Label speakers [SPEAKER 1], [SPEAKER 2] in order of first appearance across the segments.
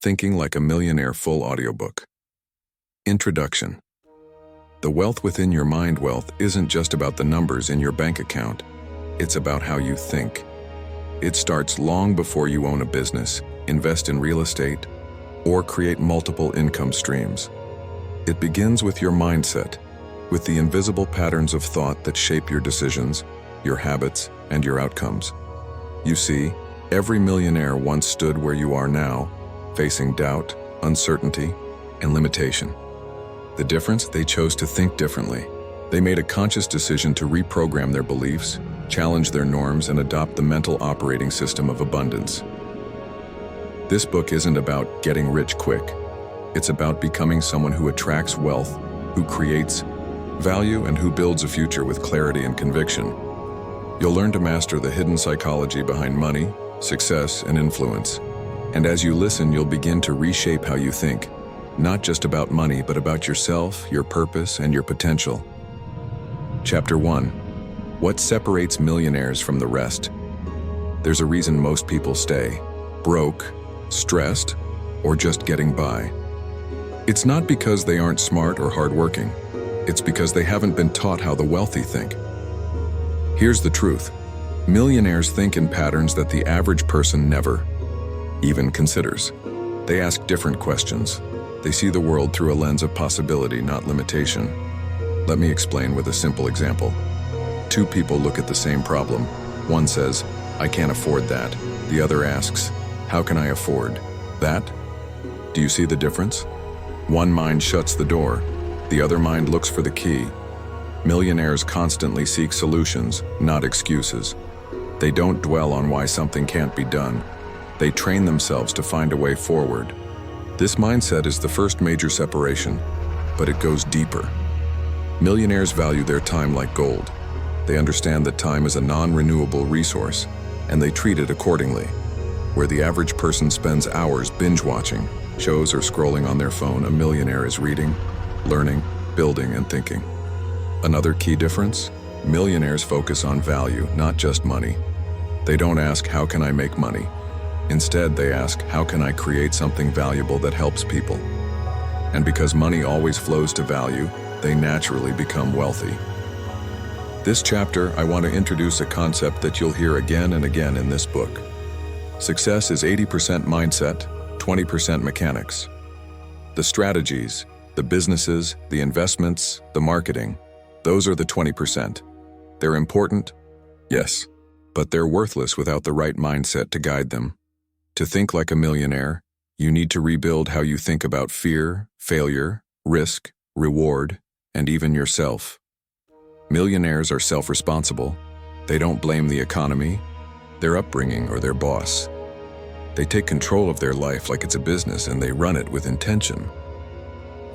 [SPEAKER 1] Thinking Like a Millionaire full audiobook. Introduction. The wealth within your mind wealth isn't just about the numbers in your bank account. It's about how you think. It starts long before you own a business, invest in real estate, or create multiple income streams. It begins with your mindset, with the invisible patterns of thought that shape your decisions, your habits, and your outcomes. You see, every millionaire once stood where you are now, facing doubt, uncertainty, and limitation. The difference? They chose to think differently. They made a conscious decision to reprogram their beliefs, challenge their norms, and adopt the mental operating system of abundance. This book isn't about getting rich quick. It's about becoming someone who attracts wealth, who creates value, and who builds a future with clarity and conviction. You'll learn to master the hidden psychology behind money, success, and influence. And as you listen, you'll begin to reshape how you think, not just about money, but about yourself, your purpose, and your potential. Chapter 1. What separates millionaires from the rest? There's a reason most people stay broke, stressed, or just getting by. It's not because they aren't smart or hardworking. It's because they haven't been taught how the wealthy think. Here's the truth. Millionaires think in patterns that the average person never even considers. They ask different questions. They see the world through a lens of possibility, not limitation. Let me explain with a simple example. Two people look at the same problem. One says, "I can't afford that." The other asks, "How can I afford that?" Do you see the difference? One mind shuts the door. The other mind looks for the key. Millionaires constantly seek solutions, not excuses. They don't dwell on why something can't be done. They train themselves to find a way forward. This mindset is the first major separation, but it goes deeper. Millionaires value their time like gold. They understand that time is a non-renewable resource, and they treat it accordingly. Where the average person spends hours binge-watching shows or scrolling on their phone, a millionaire is reading, learning, building, and thinking. Another key difference? Millionaires focus on value, not just money. They don't ask, "How can I make money?" Instead, they ask, "How can I create something valuable that helps people?" And because money always flows to value, they naturally become wealthy. This chapter, I want to introduce a concept that you'll hear again and again in this book. Success is 80% mindset, 20% mechanics. The strategies, the businesses, the investments, the marketing, those are the 20%. They're important, yes, but they're worthless without the right mindset to guide them. To think like a millionaire, you need to rebuild how you think about fear, failure, risk, reward, and even yourself. Millionaires are self-responsible. They don't blame the economy, their upbringing, or their boss. They take control of their life like it's a business, and they run it with intention.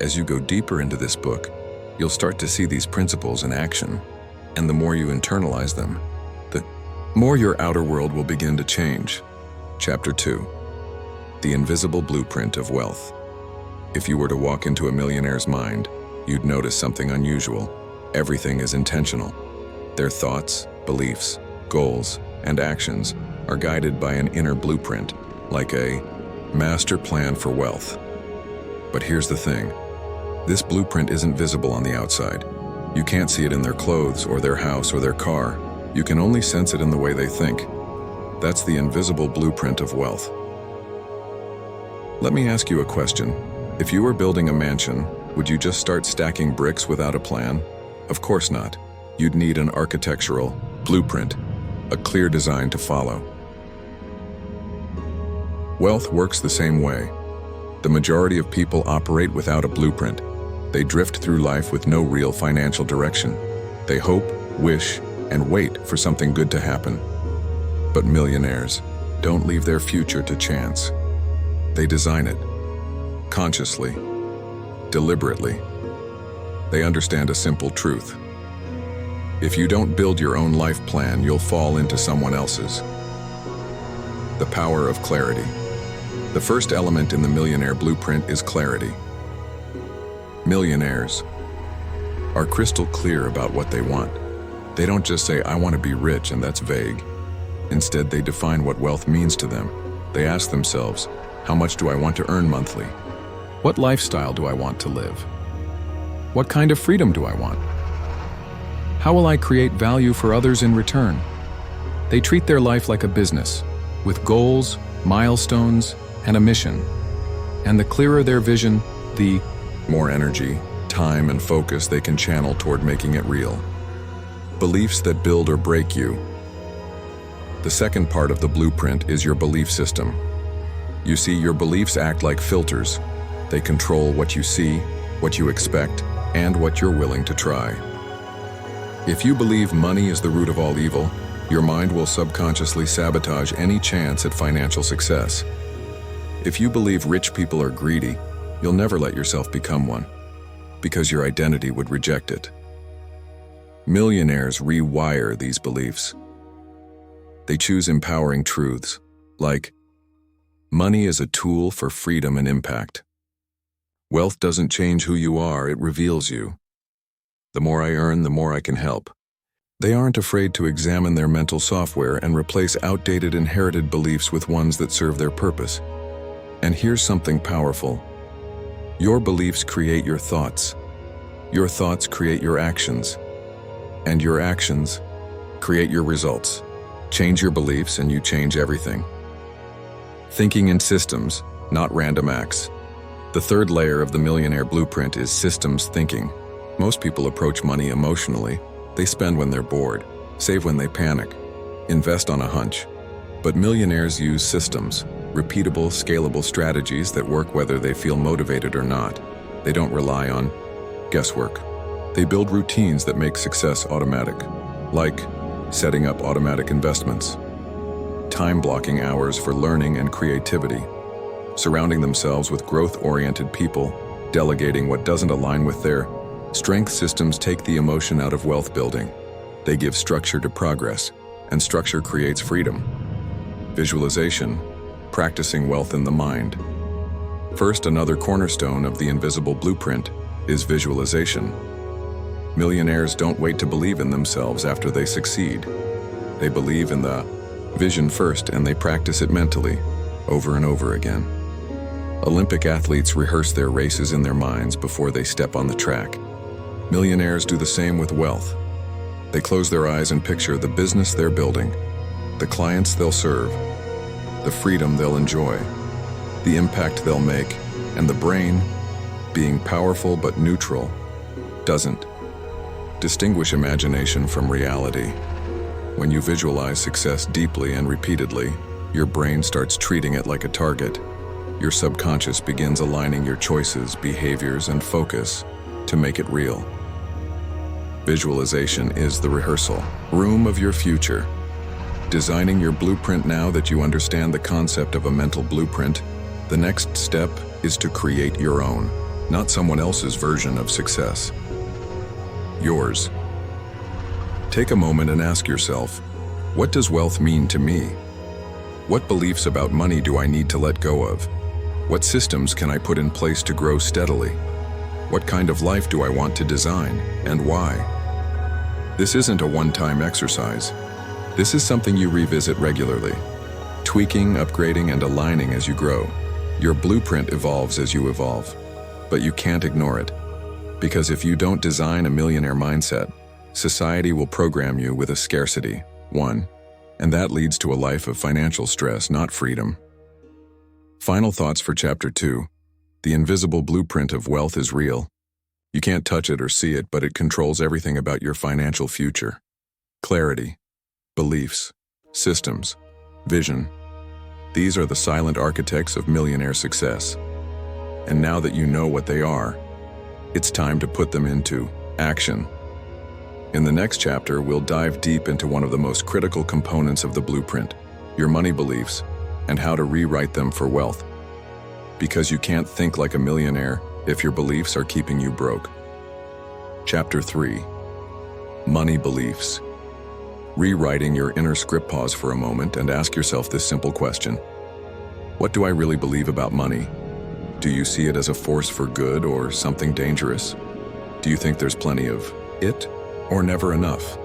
[SPEAKER 1] As you go deeper into this book, you'll start to see these principles in action, and the more you internalize them, the more your outer world will begin to change. Chapter 2. The Invisible Blueprint of Wealth. If you were to walk into a millionaire's mind, you'd notice something unusual. Everything is intentional. Their thoughts, beliefs, goals, and actions are guided by an inner blueprint, like a master plan for wealth. But here's the thing. This blueprint isn't visible on the outside. You can't see it in their clothes or their house or their car. You can only sense it in the way they think. That's the invisible blueprint of wealth. Let me ask you a question. If you were building a mansion, would you just start stacking bricks without a plan? Of course not. You'd need an architectural blueprint, a clear design to follow. Wealth works the same way. The majority of people operate without a blueprint. They drift through life with no real financial direction. They hope, wish, and wait for something good to happen. But millionaires don't leave their future to chance. They design it, consciously, deliberately. They understand a simple truth. If you don't build your own life plan, you'll fall into someone else's. The power of clarity. The first element in the millionaire blueprint is clarity. Millionaires are crystal clear about what they want. They don't just say, "I want to be rich," and that's vague. Instead, they define what wealth means to them. They ask themselves, How much do I want to earn monthly? What lifestyle do I want to live? What kind of freedom do I want? How will I create value for others in return? They treat their life like a business, with goals, milestones, and a mission. And the clearer their vision, the more energy, time, and focus they can channel toward making it real. Beliefs that build or break you. The second part of the blueprint is your belief system. You see, your beliefs act like filters. They control what you see, what you expect, and what you're willing to try. If you believe money is the root of all evil, your mind will subconsciously sabotage any chance at financial success. If you believe rich people are greedy, you'll never let yourself become one, because your identity would reject it. Millionaires rewire these beliefs. They choose empowering truths, like, money is a tool for freedom and impact. Wealth doesn't change who you are, it reveals you. The more I earn, the more I can help. They aren't afraid to examine their mental software and replace outdated inherited beliefs with ones that serve their purpose. And here's something powerful. Your beliefs create your thoughts. Your thoughts create your actions. And your actions create your results. Change your beliefs and you change everything. Thinking in systems, not random acts. The third layer of the Millionaire Blueprint is systems thinking. Most people approach money emotionally. They spend when they're bored, save when they panic, invest on a hunch. But millionaires use systems, repeatable, scalable strategies that work whether they feel motivated or not. They don't rely on guesswork. They build routines that make success automatic, like setting up automatic investments, time blocking hours for learning and creativity, surrounding themselves with growth-oriented people, delegating what doesn't align with their strength. Systems take the emotion out of wealth building. They give structure to progress, and structure creates freedom. Visualization, practicing wealth in the mind. First, another cornerstone of the invisible blueprint is visualization. Millionaires don't wait to believe in themselves after they succeed. They believe in the vision first, and they practice it mentally, over and over again. Olympic athletes rehearse their races in their minds before they step on the track. Millionaires do the same with wealth. They close their eyes and picture the business they're building, the clients they'll serve, the freedom they'll enjoy, the impact they'll make, and the brain, being powerful but neutral, doesn't distinguish imagination from reality. When you visualize success deeply and repeatedly, your brain starts treating it like a target. Your subconscious begins aligning your choices, behaviors, and focus to make it real. Visualization is the rehearsal room of your future. Designing your blueprint. Now that you understand the concept of a mental blueprint, the next step is to create your own, not someone else's version of success. Yours. Take a moment and ask yourself, what does wealth mean to me? What beliefs about money do I need to let go of? What systems can I put in place to grow steadily? What kind of life do I want to design, and why? This isn't a one-time exercise. This is something you revisit regularly, tweaking, upgrading, and aligning as you grow. Your blueprint evolves as you evolve, but you can't ignore it. Because if you don't design a millionaire mindset, society will program you with a scarcity, one, and that leads to a life of financial stress, not freedom. Final thoughts for Chapter 2. The invisible blueprint of wealth is real. You can't touch it or see it, but it controls everything about your financial future. Clarity, beliefs, systems, vision. These are the silent architects of millionaire success. And now that you know what they are, it's time to put them into action. In the next chapter, we'll dive deep into one of the most critical components of the blueprint, your money beliefs, and how to rewrite them for wealth. Because you can't think like a millionaire if your beliefs are keeping you broke. Chapter 3. Money Beliefs. Rewriting your inner script. Pause for a moment and ask yourself this simple question. What do I really believe about money? Do you see it as a force for good or something dangerous? Do you think there's plenty of it or never enough?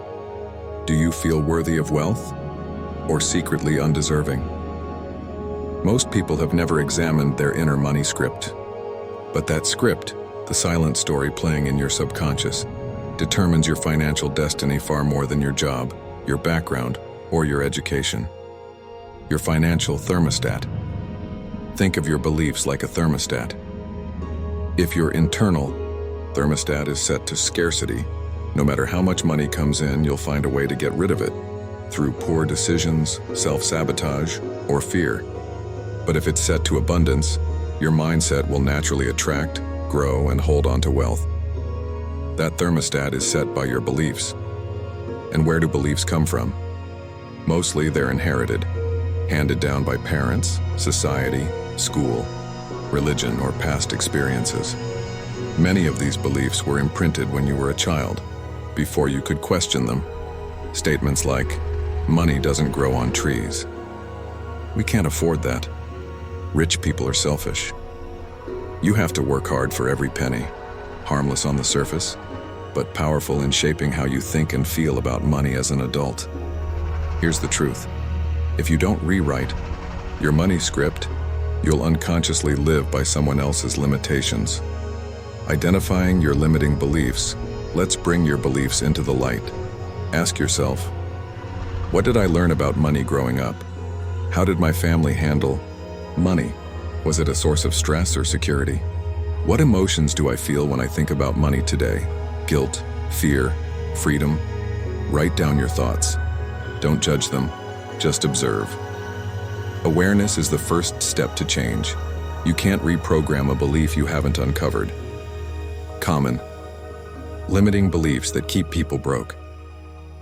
[SPEAKER 1] Do you feel worthy of wealth or secretly undeserving? Most people have never examined their inner money script. But that script, the silent story playing in your subconscious, determines your financial destiny far more than your job, your background, or your education. Your financial thermostat. Think of your beliefs like a thermostat. If your internal thermostat is set to scarcity, no matter how much money comes in, you'll find a way to get rid of it, through poor decisions, self-sabotage, or fear. But if it's set to abundance, your mindset will naturally attract, grow, and hold on to wealth. That thermostat is set by your beliefs. And where do beliefs come from? Mostly they're inherited, handed down by parents, society, school, religion, or past experiences. Many of these beliefs were imprinted when you were a child, before you could question them. Statements like, "Money doesn't grow on trees." "We can't afford that." "Rich people are selfish." "You have to work hard for every penny." Harmless on the surface, but powerful in shaping how you think and feel about money as an adult. Here's the truth. If you don't rewrite your money script, you'll unconsciously live by someone else's limitations. Identifying your limiting beliefs, let's bring your beliefs into the light. Ask yourself, what did I learn about money growing up? How did my family handle money? Was it a source of stress or security? What emotions do I feel when I think about money today? Guilt, fear, freedom? Write down your thoughts. Don't judge them, just observe. Awareness is the first step to change. You can't reprogram a belief you haven't uncovered. Common limiting beliefs that keep people broke.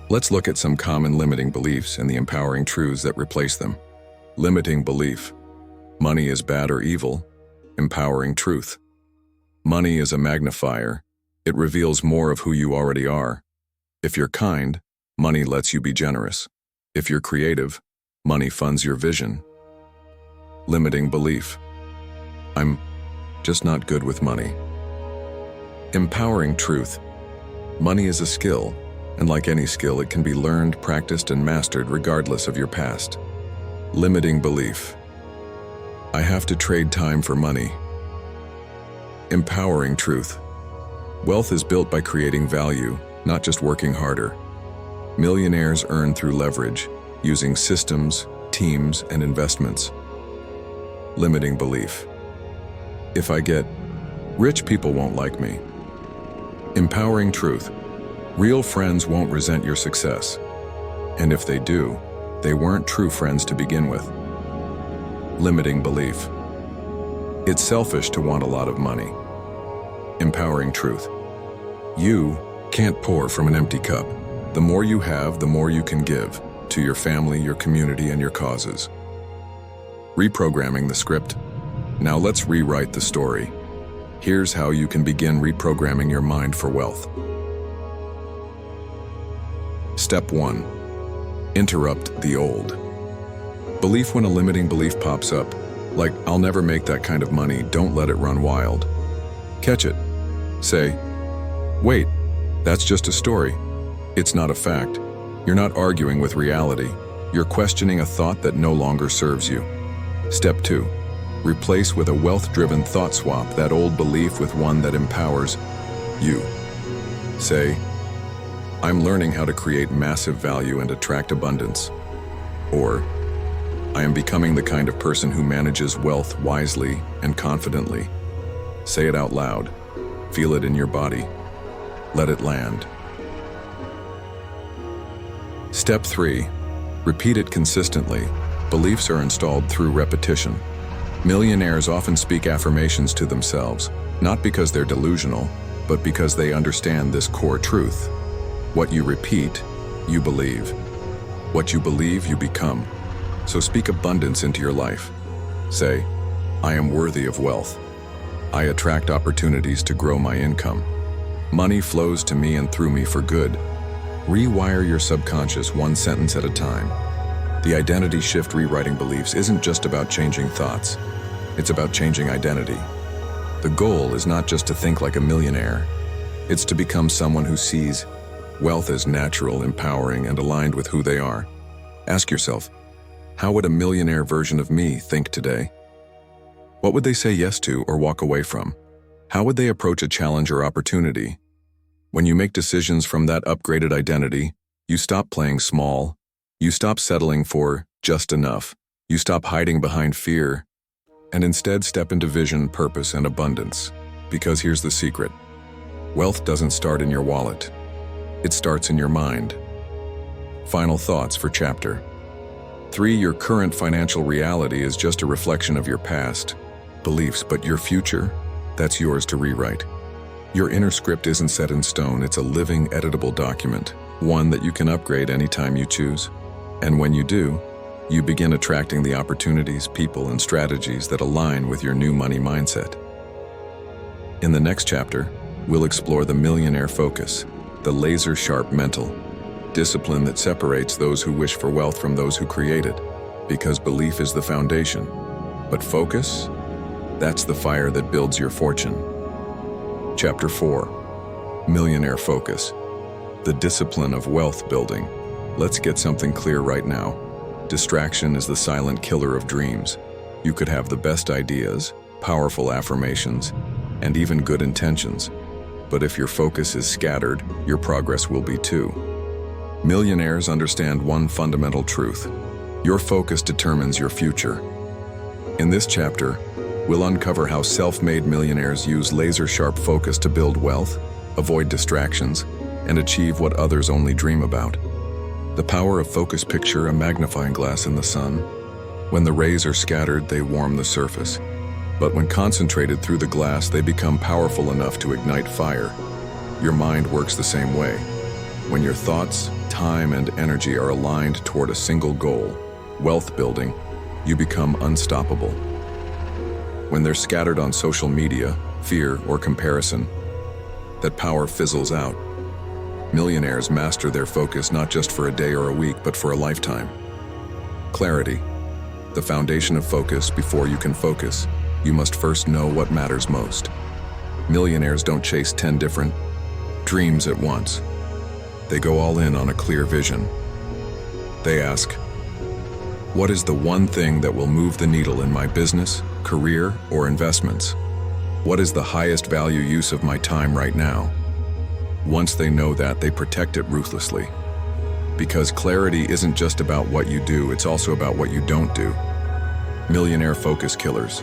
[SPEAKER 1] Let's look at some common limiting beliefs and the empowering truths that replace them. Limiting belief. Money is bad or evil. Empowering truth. Money is a magnifier. It reveals more of who you already are. If you're kind, money lets you be generous. If you're creative, money funds your vision. Limiting belief. I'm just not good with money. Empowering truth. Money is a skill, and like any skill, it can be learned, practiced, and mastered regardless of your past. Limiting belief. I have to trade time for money. Empowering truth. Wealth is built by creating value, not just working harder. Millionaires earn through leverage, using systems, teams, and investments. Limiting belief. If I get rich, people won't like me. Empowering truth. Real friends won't resent your success. And if they do, they weren't true friends to begin with. Limiting belief. It's selfish to want a lot of money. Empowering truth. You can't pour from an empty cup. The more you have, the more you can give to your family, your community, and your causes. Reprogramming the script. Now let's rewrite the story. Here's how you can begin reprogramming your mind for wealth. Step 1. Interrupt the old. Belief. When a limiting belief pops up, like "I'll never make that kind of money," don't let it run wild. Catch it. Say, "Wait, that's just a story. It's not a fact." You're not arguing with reality. You're questioning a thought that no longer serves you. Step 2. Replace with a wealth-driven thought swap that old belief with one that empowers you. Say, "I'm learning how to create massive value and attract abundance." Or, "I am becoming the kind of person who manages wealth wisely and confidently." Say it out loud. Feel it in your body. Let it land. Step 3. Repeat it consistently. Beliefs are installed through repetition. Millionaires often speak affirmations to themselves, not because they're delusional, but because they understand this core truth. What you repeat, you believe. What you believe, you become. So speak abundance into your life. Say, "I am worthy of wealth. I attract opportunities to grow my income. Money flows to me and through me for good." Rewire your subconscious one sentence at a time. The identity shift rewriting beliefs isn't just about changing thoughts. It's about changing identity. The goal is not just to think like a millionaire. It's to become someone who sees wealth as natural, empowering, and aligned with who they are. Ask yourself, How would a millionaire version of me think today? What would they say yes to or walk away from? How would they approach a challenge or opportunity? When you make decisions from that upgraded identity, you stop playing small. You stop settling for just enough. You stop hiding behind fear, and instead step into vision, purpose, and abundance. Because here's the secret. Wealth doesn't start in your wallet. It starts in your mind. Final thoughts for Chapter 3. Your current financial reality is just a reflection of your past beliefs, but your future, that's yours to rewrite. Your inner script isn't set in stone. It's a living, editable document, one that you can upgrade anytime you choose. And when you do, you begin attracting the opportunities, people, and strategies that align with your new money mindset. In the next chapter, we'll explore the millionaire focus, the laser-sharp mental discipline that separates those who wish for wealth from those who create it, because belief is the foundation. But focus, that's the fire that builds your fortune. Chapter 4. Millionaire Focus, the discipline of wealth building. Let's get something clear right now. Distraction is the silent killer of dreams. You could have the best ideas, powerful affirmations, and even good intentions. But if your focus is scattered, your progress will be too. Millionaires understand one fundamental truth. Your focus determines your future. In this chapter, we'll uncover how self-made millionaires use laser-sharp focus to build wealth, avoid distractions, and achieve what others only dream about. The power of focus. Picture a magnifying glass in the sun. When the rays are scattered, they warm the surface. But when concentrated through the glass, they become powerful enough to ignite fire. Your mind works the same way. When your thoughts, time, and energy are aligned toward a single goal, wealth building, you become unstoppable. When they're scattered on social media, fear, or comparison, that power fizzles out. Millionaires master their focus not just for a day or a week, but for a lifetime. Clarity. The foundation of focus. Before you can focus, you must first know what matters most. Millionaires don't chase 10 different dreams at once. They go all in on a clear vision. They ask, what is the one thing that will move the needle in my business, career, or investments? What is the highest value use of my time right now? Once they know that, they protect it ruthlessly. Because clarity isn't just about what you do, it's also about what you don't do. Millionaire focus killers.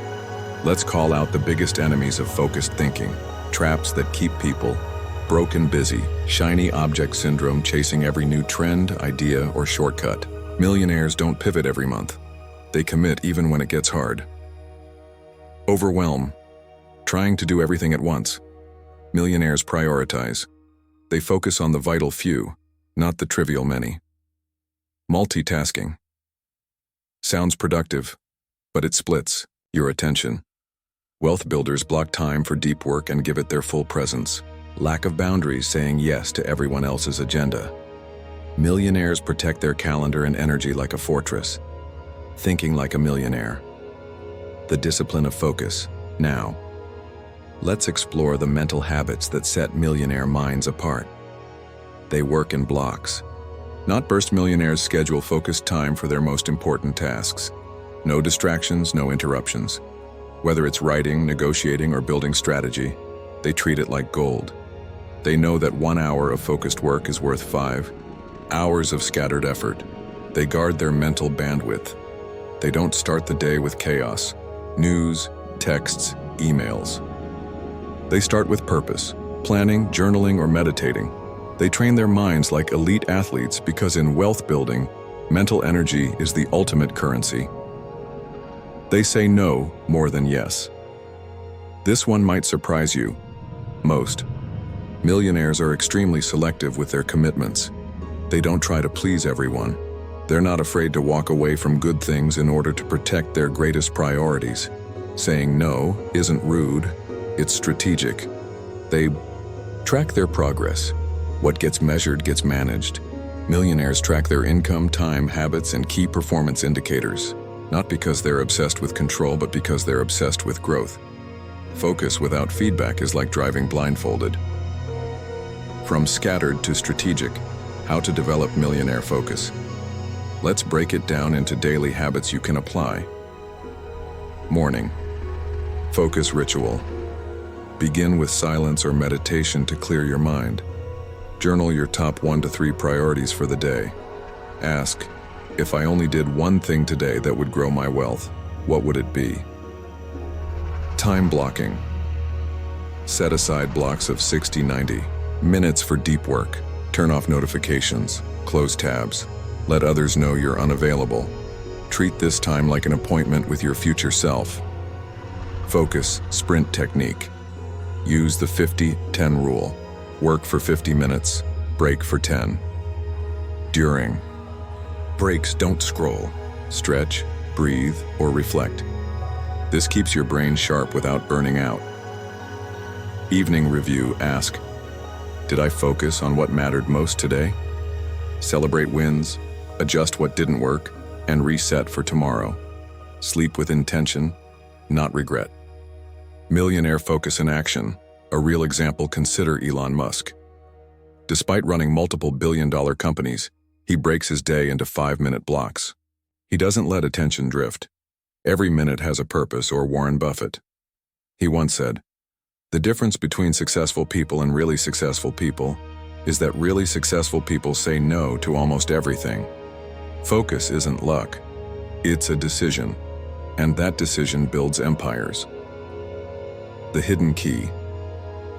[SPEAKER 1] Let's call out the biggest enemies of focused thinking, traps that keep people broken busy, shiny object syndrome, chasing every new trend, idea, or shortcut. Millionaires don't pivot every month. They commit even when it gets hard. Overwhelm. Trying to do everything at once. Millionaires prioritize. They focus on the vital few, not the trivial many. Multitasking. Sounds productive, but it splits your attention. Wealth builders block time for deep work and give it their full presence. Lack of boundaries, saying yes to everyone else's agenda. Millionaires protect their calendar and energy like a fortress. Thinking like a millionaire. The discipline of focus. Now, let's explore the mental habits that set millionaire minds apart. They work in blocks. Not burst. Millionaires schedule focused time for their most important tasks. No distractions, no interruptions. Whether it's writing, negotiating, or building strategy, they treat it like gold. They know that 1 hour of focused work is worth 5 hours of scattered effort. They guard their mental bandwidth. They don't start the day with chaos, news, texts, emails. They start with purpose, planning, journaling, or meditating. They train their minds like elite athletes because in wealth building, mental energy is the ultimate currency. They say no more than yes. This one might surprise you. Most millionaires are extremely selective with their commitments. They don't try to please everyone. They're not afraid to walk away from good things in order to protect their greatest priorities. Saying no isn't rude, it's strategic. They track their progress. What gets measured gets managed. Millionaires track their income, time, habits, and key performance indicators, not because they're obsessed with control, but because they're obsessed with growth. Focus without feedback is like driving blindfolded. From scattered to strategic, how to develop millionaire focus. Let's break it down into daily habits you can apply. Morning. Focus ritual. Begin with silence or meditation to clear your mind. Journal your top 1 to 3 priorities for the day. Ask, if I only did one thing today that would grow my wealth, what would it be? Time blocking. Set aside blocks of 60-90 minutes for deep work. Turn off notifications, close tabs, let others know you're unavailable. Treat this time like an appointment with your future self. Focus, sprint technique. Use the 50-10 rule. Work for 50 minutes, break for 10. During. Breaks don't scroll. Stretch, breathe, or reflect. This keeps your brain sharp without burning out. Evening review. Ask, did I focus on what mattered most today? Celebrate wins, adjust what didn't work, and reset for tomorrow. Sleep with intention, not regret. Millionaire focus in action. A real example, consider Elon Musk. Despite running multiple billion-dollar companies, he breaks his day into 5-minute blocks. He doesn't let attention drift. Every minute has a purpose. Or Warren Buffett. He once said, the difference between successful people and really successful people is that really successful people say no to almost everything. Focus isn't luck. It's a decision, and that decision builds empires. The hidden key.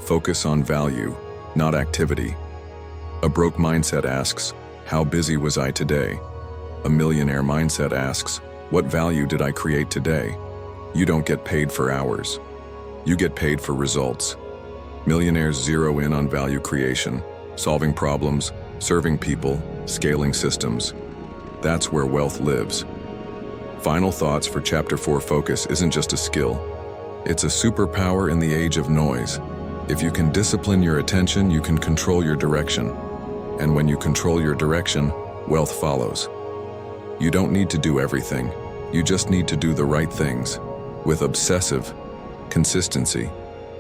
[SPEAKER 1] Focus on value, not activity. A broke mindset asks, how busy was I today? A millionaire mindset asks, what value did I create today? You don't get paid for hours. You get paid for results. Millionaires zero in on value creation, solving problems, serving people, scaling systems. That's where wealth lives. Final thoughts for Chapter 4. Focus isn't just a skill. It's a superpower in the age of noise. If you can discipline your attention, you can control your direction. And when you control your direction, wealth follows. You don't need to do everything. You just need to do the right things with obsessive consistency,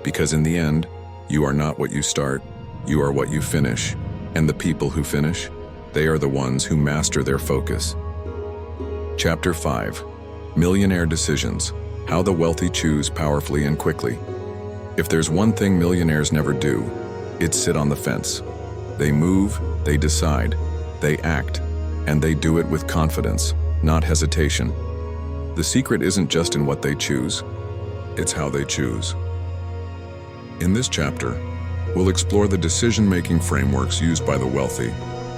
[SPEAKER 1] because in the end, you are not what you start, you are what you finish. And the people who finish, they are the ones who master their focus. Chapter 5. Millionaire decisions. How the wealthy choose powerfully and quickly. If there's one thing millionaires never do, it's sit on the fence. They move, they decide, they act, and they do it with confidence, not hesitation. The secret isn't just in what they choose, it's how they choose. In this chapter, we'll explore the decision-making frameworks used by the wealthy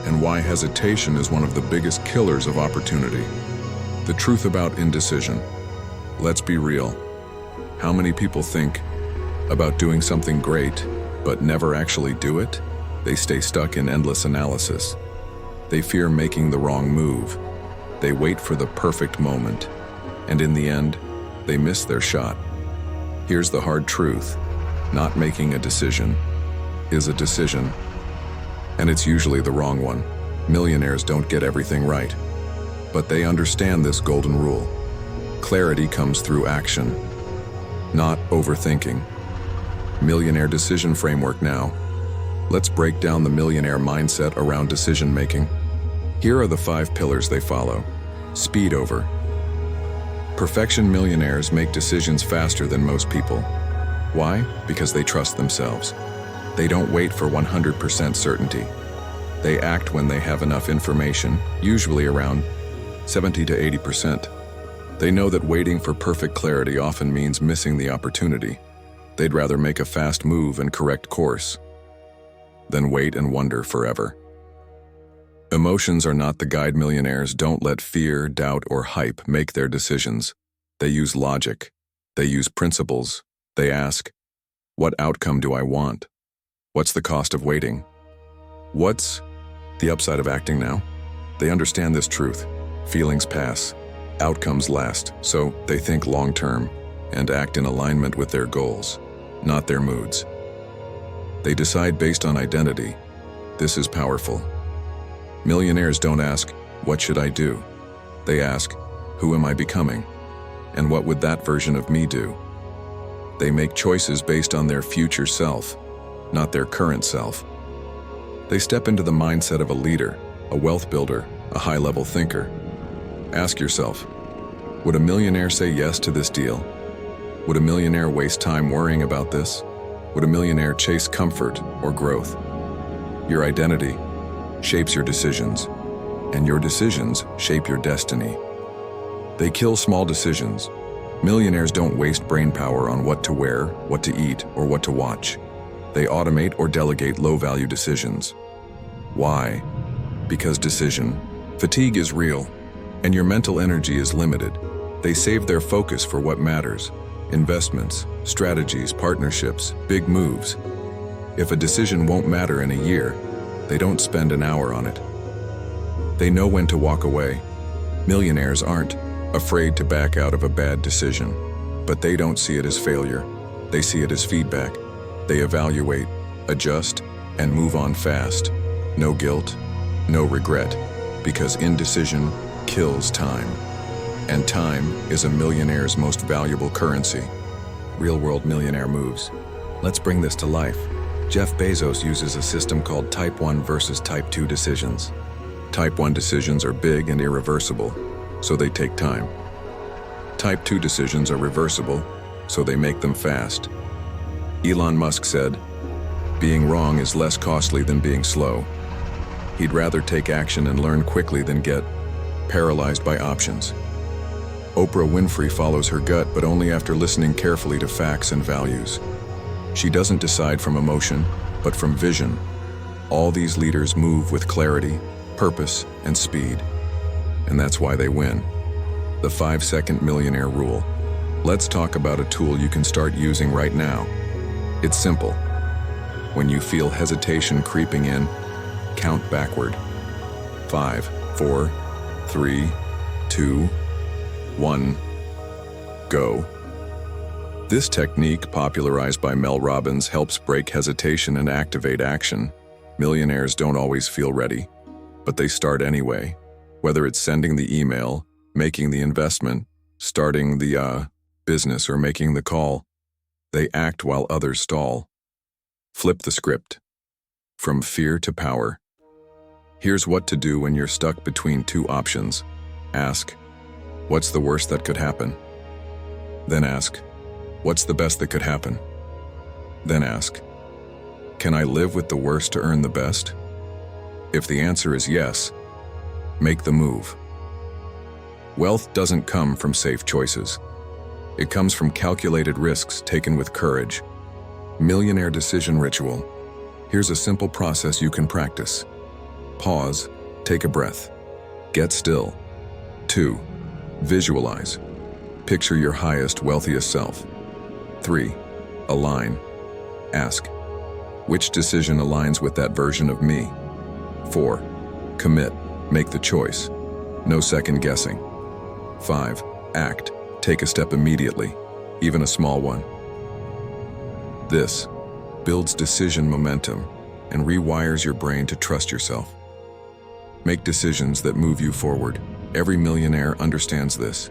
[SPEAKER 1] and why hesitation is one of the biggest killers of opportunity. The truth about indecision. Let's be real. How many people think about doing something great, but never actually do it? They stay stuck in endless analysis. They fear making the wrong move. They wait for the perfect moment. And in the end, they miss their shot. Here's the hard truth. Not making a decision is a decision. And it's usually the wrong one. Millionaires don't get everything right. But they understand this golden rule. Clarity comes through action, not overthinking. Millionaire decision framework now. Let's break down the millionaire mindset around decision-making. Here are the 5 pillars they follow. Speed over. Perfection. Millionaires make decisions faster than most people. Why? Because they trust themselves. They don't wait for 100% certainty. They act when they have enough information, usually around 70 to 80%. They know that waiting for perfect clarity often means missing the opportunity. They'd rather make a fast move and correct course than wait and wonder forever. Emotions are not the guide. Millionaires don't let fear, doubt, or hype make their decisions. They use logic. They use principles. They ask, what outcome do I want? What's the cost of waiting? What's the upside of acting now? They understand this truth. Feelings pass, outcomes last, so they think long-term and act in alignment with their goals, not their moods. They decide based on identity. This is powerful. Millionaires don't ask, what should I do? They ask, who am I becoming? And what would that version of me do? They make choices based on their future self, not their current self. They step into the mindset of a leader, a wealth builder, a high-level thinker. Ask yourself, would a millionaire say yes to this deal? Would a millionaire waste time worrying about this? Would a millionaire chase comfort or growth? Your identity shapes your decisions, and your decisions shape your destiny. They kill small decisions. Millionaires don't waste brain power on what to wear, what to eat, or what to watch. They automate or delegate low-value decisions. Why? Because decision fatigue is real, and your mental energy is limited. They save their focus for what matters: investments, strategies, partnerships, big moves. If a decision won't matter in a year, they don't spend an hour on it. They know when to walk away. Millionaires aren't afraid to back out of a bad decision, but they don't see it as failure. They see it as feedback. They evaluate, adjust, and move on fast. No guilt, no regret, because indecision kills time. And time is a millionaire's most valuable currency. Real-world millionaire moves. Let's bring this to life. Jeff Bezos uses a system called Type 1 versus Type 2 decisions. Type 1 decisions are big and irreversible, so they take time. Type 2 decisions are reversible, so they make them fast. Elon Musk said, "Being wrong is less costly than being slow." He'd rather take action and learn quickly than get paralyzed by options. Oprah Winfrey follows her gut, but only after listening carefully to facts and values. She doesn't decide from emotion, but from vision. All these leaders move with clarity, purpose, and speed. And that's why they win. The 5-second millionaire rule. Let's talk about a tool you can start using right now. It's simple. When you feel hesitation creeping in, count backward. 5, 4, 3, 2, 1, go. This technique, popularized by Mel Robbins, helps break hesitation and activate action. Millionaires don't always feel ready, but they start anyway. Whether it's sending the email, making the investment, starting the business, or making the call, they act while others stall. Flip the script. From fear to power. Here's what to do when you're stuck between two options. Ask, what's the worst that could happen? Then ask, what's the best that could happen? Then ask, can I live with the worst to earn the best? If the answer is yes, make the move. Wealth doesn't come from safe choices. It comes from calculated risks taken with courage. Millionaire decision ritual. Here's a simple process you can practice. Pause, take a breath. Get still. 2. Visualize. Picture your highest, wealthiest self. 3. Align. Ask, which decision aligns with that version of me? 4. Commit. Make the choice. No second guessing. 5. Act. Take a step immediately, even a small one. This builds decision momentum and rewires your brain to trust yourself. Make decisions that move you forward. Every millionaire understands this.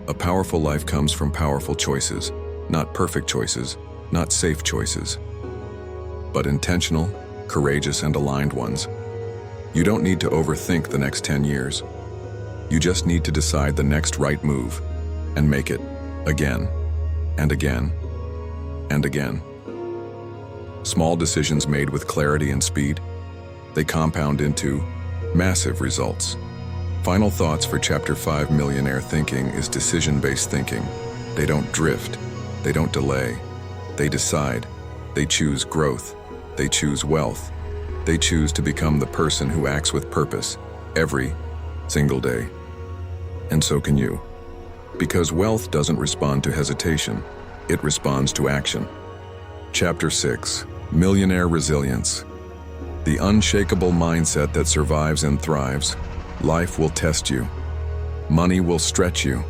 [SPEAKER 1] A powerful life comes from powerful choices, not perfect choices, not safe choices, but intentional, courageous, and aligned ones. You don't need to overthink the next 10 years. You just need to decide the next right move and make it again and again and again. Small decisions made with clarity and speed, they compound into massive results. Final thoughts for Chapter 5 Millionaire Thinking is decision-based thinking. They don't drift, they don't delay, they decide, they choose growth, they choose wealth, they choose to become the person who acts with purpose every single day. And so can you. Because wealth doesn't respond to hesitation, it responds to action. Chapter 6, Millionaire Resilience. The unshakable mindset that survives and thrives. Life will test you, money will stretch you,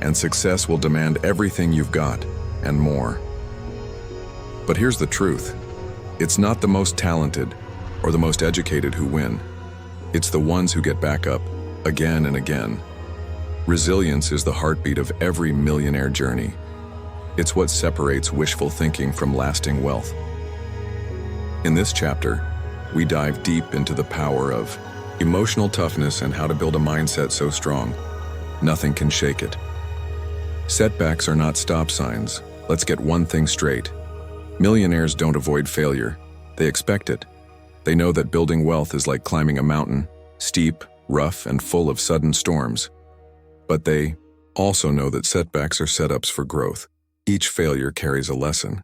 [SPEAKER 1] and success will demand everything you've got and more. But here's the truth. It's not the most talented or the most educated who win. It's the ones who get back up again and again. Resilience is the heartbeat of every millionaire journey. It's what separates wishful thinking from lasting wealth. In this chapter, we dive deep into the power of Emotional toughness and how to build a mindset so strong, nothing can shake it. Setbacks are not stop signs. Let's get one thing straight. Millionaires don't avoid failure. They expect it. They know that building wealth is like climbing a mountain, steep, rough, and full of sudden storms. But they also know that setbacks are setups for growth. Each failure carries a lesson.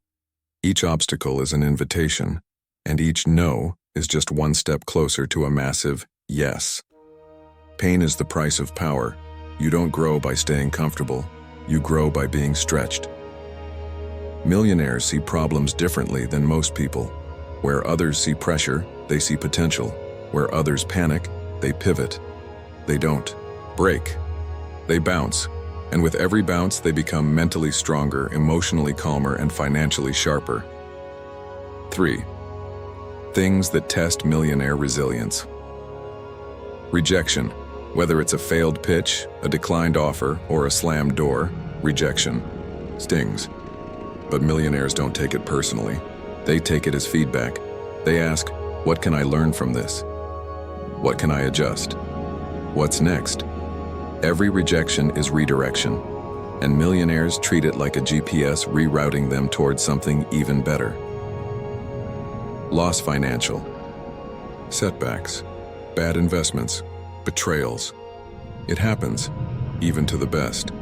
[SPEAKER 1] Each obstacle is an invitation, and each no is just one step closer to a massive yes. Pain is the price of power. You don't grow by staying comfortable. You grow by being stretched. Millionaires see problems differently than most people. Where others see pressure, they see potential. Where others panic, they pivot. They don't break. They bounce. And with every bounce, they become mentally stronger, emotionally calmer, and financially sharper. 3. Things that test millionaire resilience. Rejection. Whether it's a failed pitch, a declined offer, or a slammed door, rejection stings. But millionaires don't take it personally. They take it as feedback. They ask, what can I learn from this? What can I adjust? What's next? Every rejection is redirection, and millionaires treat it like a GPS rerouting them towards something even better. Loss financial. Setbacks. Bad investments. Betrayals. It happens, even to the best.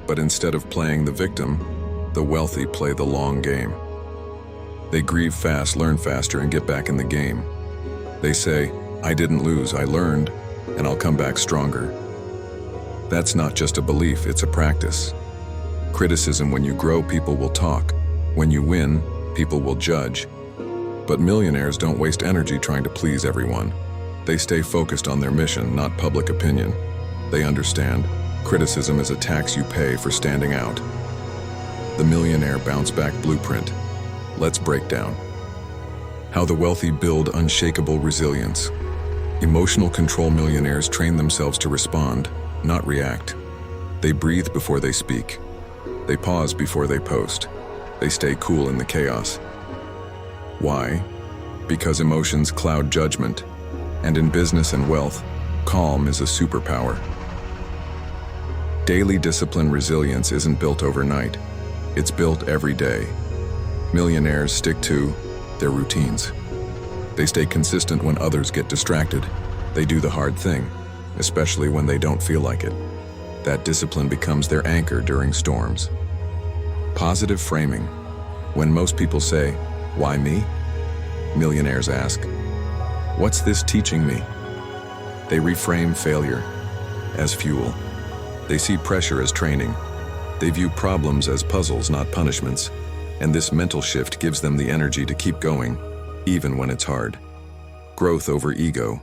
[SPEAKER 1] But instead of playing the victim, the wealthy play the long game. They grieve fast, learn faster, and get back in the game. They say, I didn't lose, I learned, and I'll come back stronger. That's not just a belief, it's a practice. Criticism: when you grow, people will talk. When you win, people will judge. But millionaires don't waste energy trying to please everyone. They stay focused on their mission, not public opinion. They understand criticism is a tax you pay for standing out. The Millionaire Bounce Back Blueprint. Let's break down how the wealthy build unshakable resilience. Emotional control. Millionaires train themselves to respond, not react. They breathe before they speak. They pause before they post. They stay cool in the chaos. Why? Because emotions cloud judgment, and in business and wealth, calm is a superpower. Daily discipline. Resilience isn't built overnight. It's built every day. Millionaires stick to their routines. They stay consistent when others get distracted. They do the hard thing, especially when they don't feel like it. That discipline becomes their anchor during storms. Positive framing. When most people say, why me? Millionaires ask, what's this teaching me? They reframe failure as fuel. They see pressure as training. They view problems as puzzles, not punishments. And this mental shift gives them the energy to keep going, even when it's hard. Growth over ego.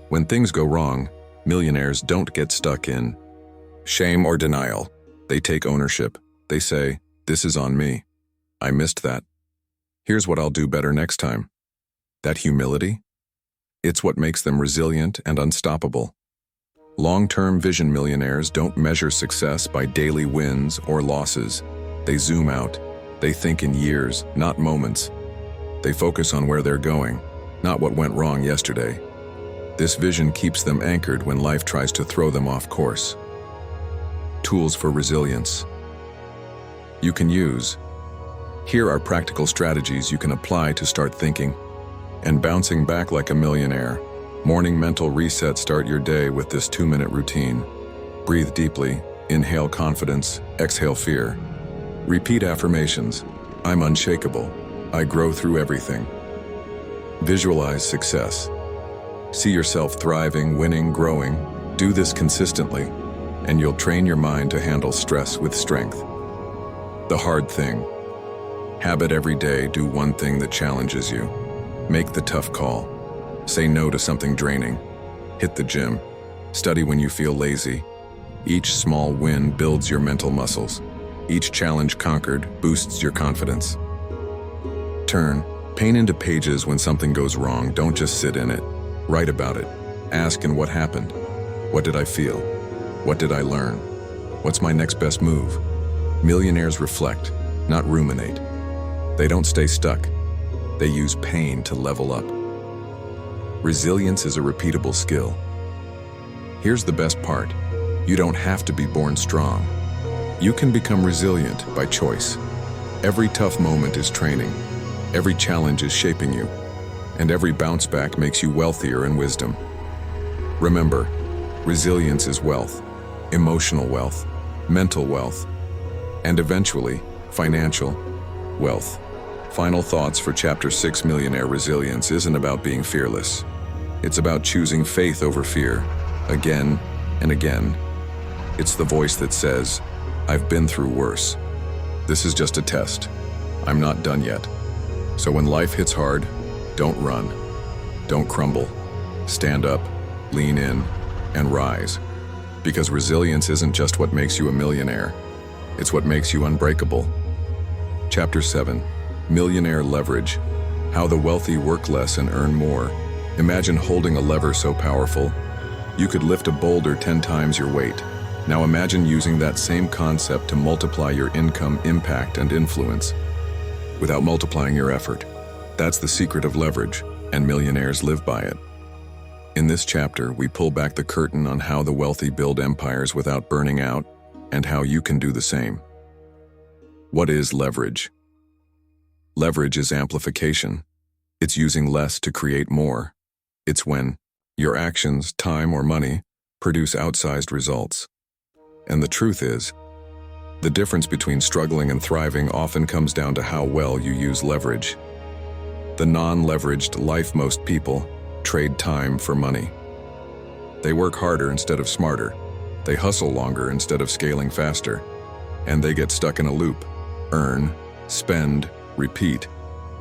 [SPEAKER 1] When things go wrong, millionaires don't get stuck in shame or denial. They take ownership. They say, this is on me. I missed that. Here's what I'll do better next time. That humility? It's what makes them resilient and unstoppable. Long-term vision. Millionaires don't measure success by daily wins or losses. They zoom out. They think in years, not moments. They focus on where they're going, not what went wrong yesterday. This vision keeps them anchored when life tries to throw them off course. Tools for resilience. You can use. Here are practical strategies you can apply to start thinking and bouncing back like a millionaire. Morning mental reset. Start your day with this 2-minute routine. Breathe deeply. Inhale confidence. Exhale fear. Repeat affirmations. I'm unshakable. I grow through everything. Visualize success. See yourself thriving, winning, growing. Do this consistently, and you'll train your mind to handle stress with strength. The hard thing. Habit every day. Do one thing that challenges you. Make the tough call. Say no to something draining. Hit the gym. Study when you feel lazy. Each small win builds your mental muscles. Each challenge conquered boosts your confidence. Turn pain into pages. When something goes wrong, don't just sit in it. Write about it. Ask, and what happened? What did I feel? What did I learn? What's my next best move? Millionaires reflect, not ruminate. They don't stay stuck. They use pain to level up. Resilience is a repeatable skill. Here's the best part. You don't have to be born strong. You can become resilient by choice. Every tough moment is training. Every challenge is shaping you. And every bounce back makes you wealthier in wisdom. Remember, resilience is wealth, emotional wealth, mental wealth, and eventually, financial wealth. Final thoughts for Chapter 6. Millionaire resilience isn't about being fearless. It's about choosing faith over fear, again and again. It's the voice that says, I've been through worse. This is just a test. I'm not done yet. So when life hits hard, don't run. Don't crumble. Stand up, lean in, and rise. Because resilience isn't just what makes you a millionaire. It's what makes you unbreakable. Chapter 7. Millionaire leverage. How the wealthy work less and earn more. Imagine holding a lever so powerful, you could lift a boulder 10 times your weight. Now imagine using that same concept to multiply your income, impact, and influence without multiplying your effort. That's the secret of leverage, and millionaires live by it. In this chapter, we pull back the curtain on how the wealthy build empires without burning out, and how you can do the same. What is leverage? Leverage is amplification. It's using less to create more. It's when your actions, time, or money produce outsized results. And the truth is, the difference between struggling and thriving often comes down to how well you use leverage. The non-leveraged life, most people trade time for money. They work harder instead of smarter. They hustle longer instead of scaling faster. And they get stuck in a loop. Earn, spend, repeat.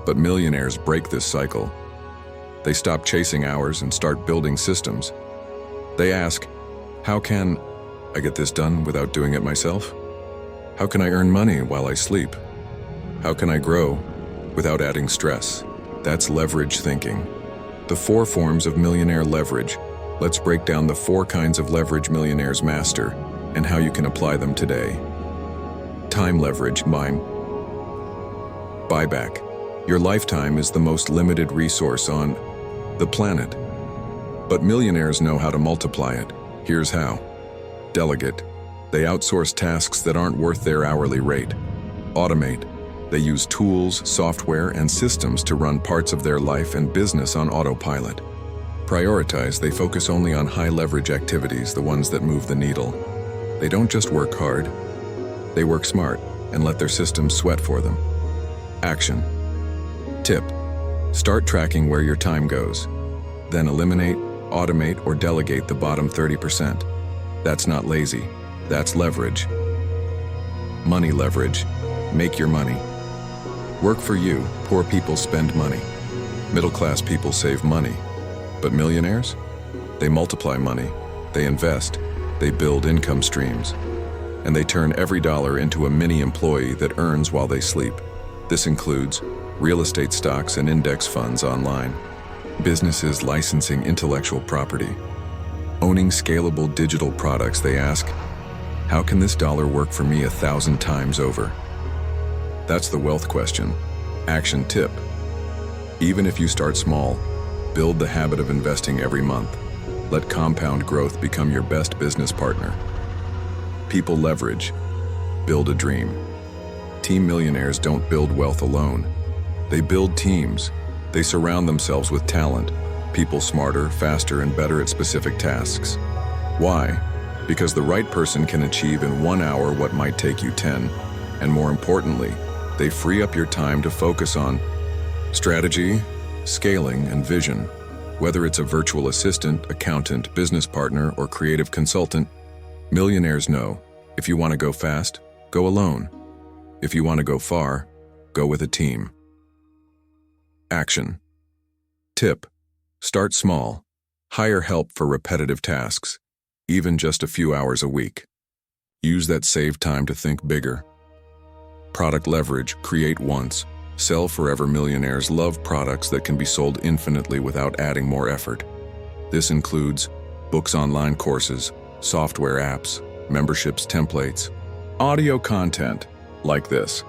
[SPEAKER 1] But millionaires break this cycle. They stop chasing hours and start building systems. They ask, how can I get this done without doing it myself? How can I earn money while I sleep? How can I grow without adding stress? That's leverage thinking. The 4 forms of millionaire leverage. Let's break down the 4 kinds of leverage millionaires master and how you can apply them today. Time leverage. Buyback. Your lifetime is the most limited resource on the planet. But millionaires know how to multiply it. Here's how. Delegate. They outsource tasks that aren't worth their hourly rate. Automate. They use tools, software, and systems to run parts of their life and business on autopilot. Prioritize. They focus only on high-leverage activities, the ones that move the needle. They don't just work hard. They work smart and let their systems sweat for them. Action. Tip. Start tracking where your time goes. Then eliminate, automate, or delegate the bottom 30%. That's not lazy. That's leverage. Money leverage. Make your money. Work for you. Poor people spend money. Middle-class people save money. But millionaires? They multiply money. They invest. They build income streams. And they turn every dollar into a mini-employee that earns while they sleep. This includes real estate stocks and index funds online, businesses licensing intellectual property, owning scalable digital products. They ask, how can this dollar work for me 1,000 times over? That's the wealth question. Action tip. Even if you start small, build the habit of investing every month. Let compound growth become your best business partner. People leverage. Build a dream. Team millionaires don't build wealth alone. They build teams. They surround themselves with talent, people smarter, faster, and better at specific tasks. Why? Because the right person can achieve in 1 hour what might take you 10. And more importantly, they free up your time to focus on strategy, scaling, and vision. Whether it's a virtual assistant, accountant, business partner, or creative consultant, millionaires know, if you want to go fast, go alone. If you want to go far, go with a team. Action. Tip. Start small. Hire help for repetitive tasks, even just a few hours a week. Use that saved time to think bigger. Product leverage. Create once. Sell forever. Millionaires love products that can be sold infinitely without adding more effort. This includes books, online courses, software apps, memberships, templates, audio content like this.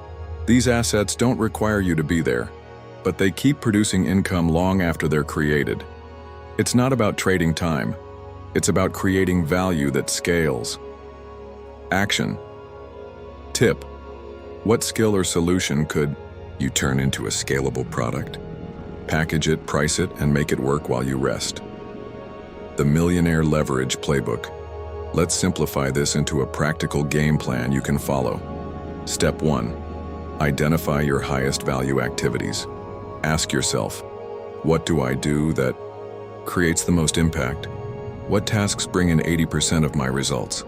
[SPEAKER 1] These assets don't require you to be there, but they keep producing income long after they're created. It's not about trading time. It's about creating value that scales. Action. Tip. What skill or solution could you turn into a scalable product? Package it, price it, and make it work while you rest. The Millionaire Leverage Playbook. Let's simplify this into a practical game plan you can follow. Step 1. Identify your highest value activities. Ask yourself, what do I do that creates the most impact? What tasks bring in 80% of my results?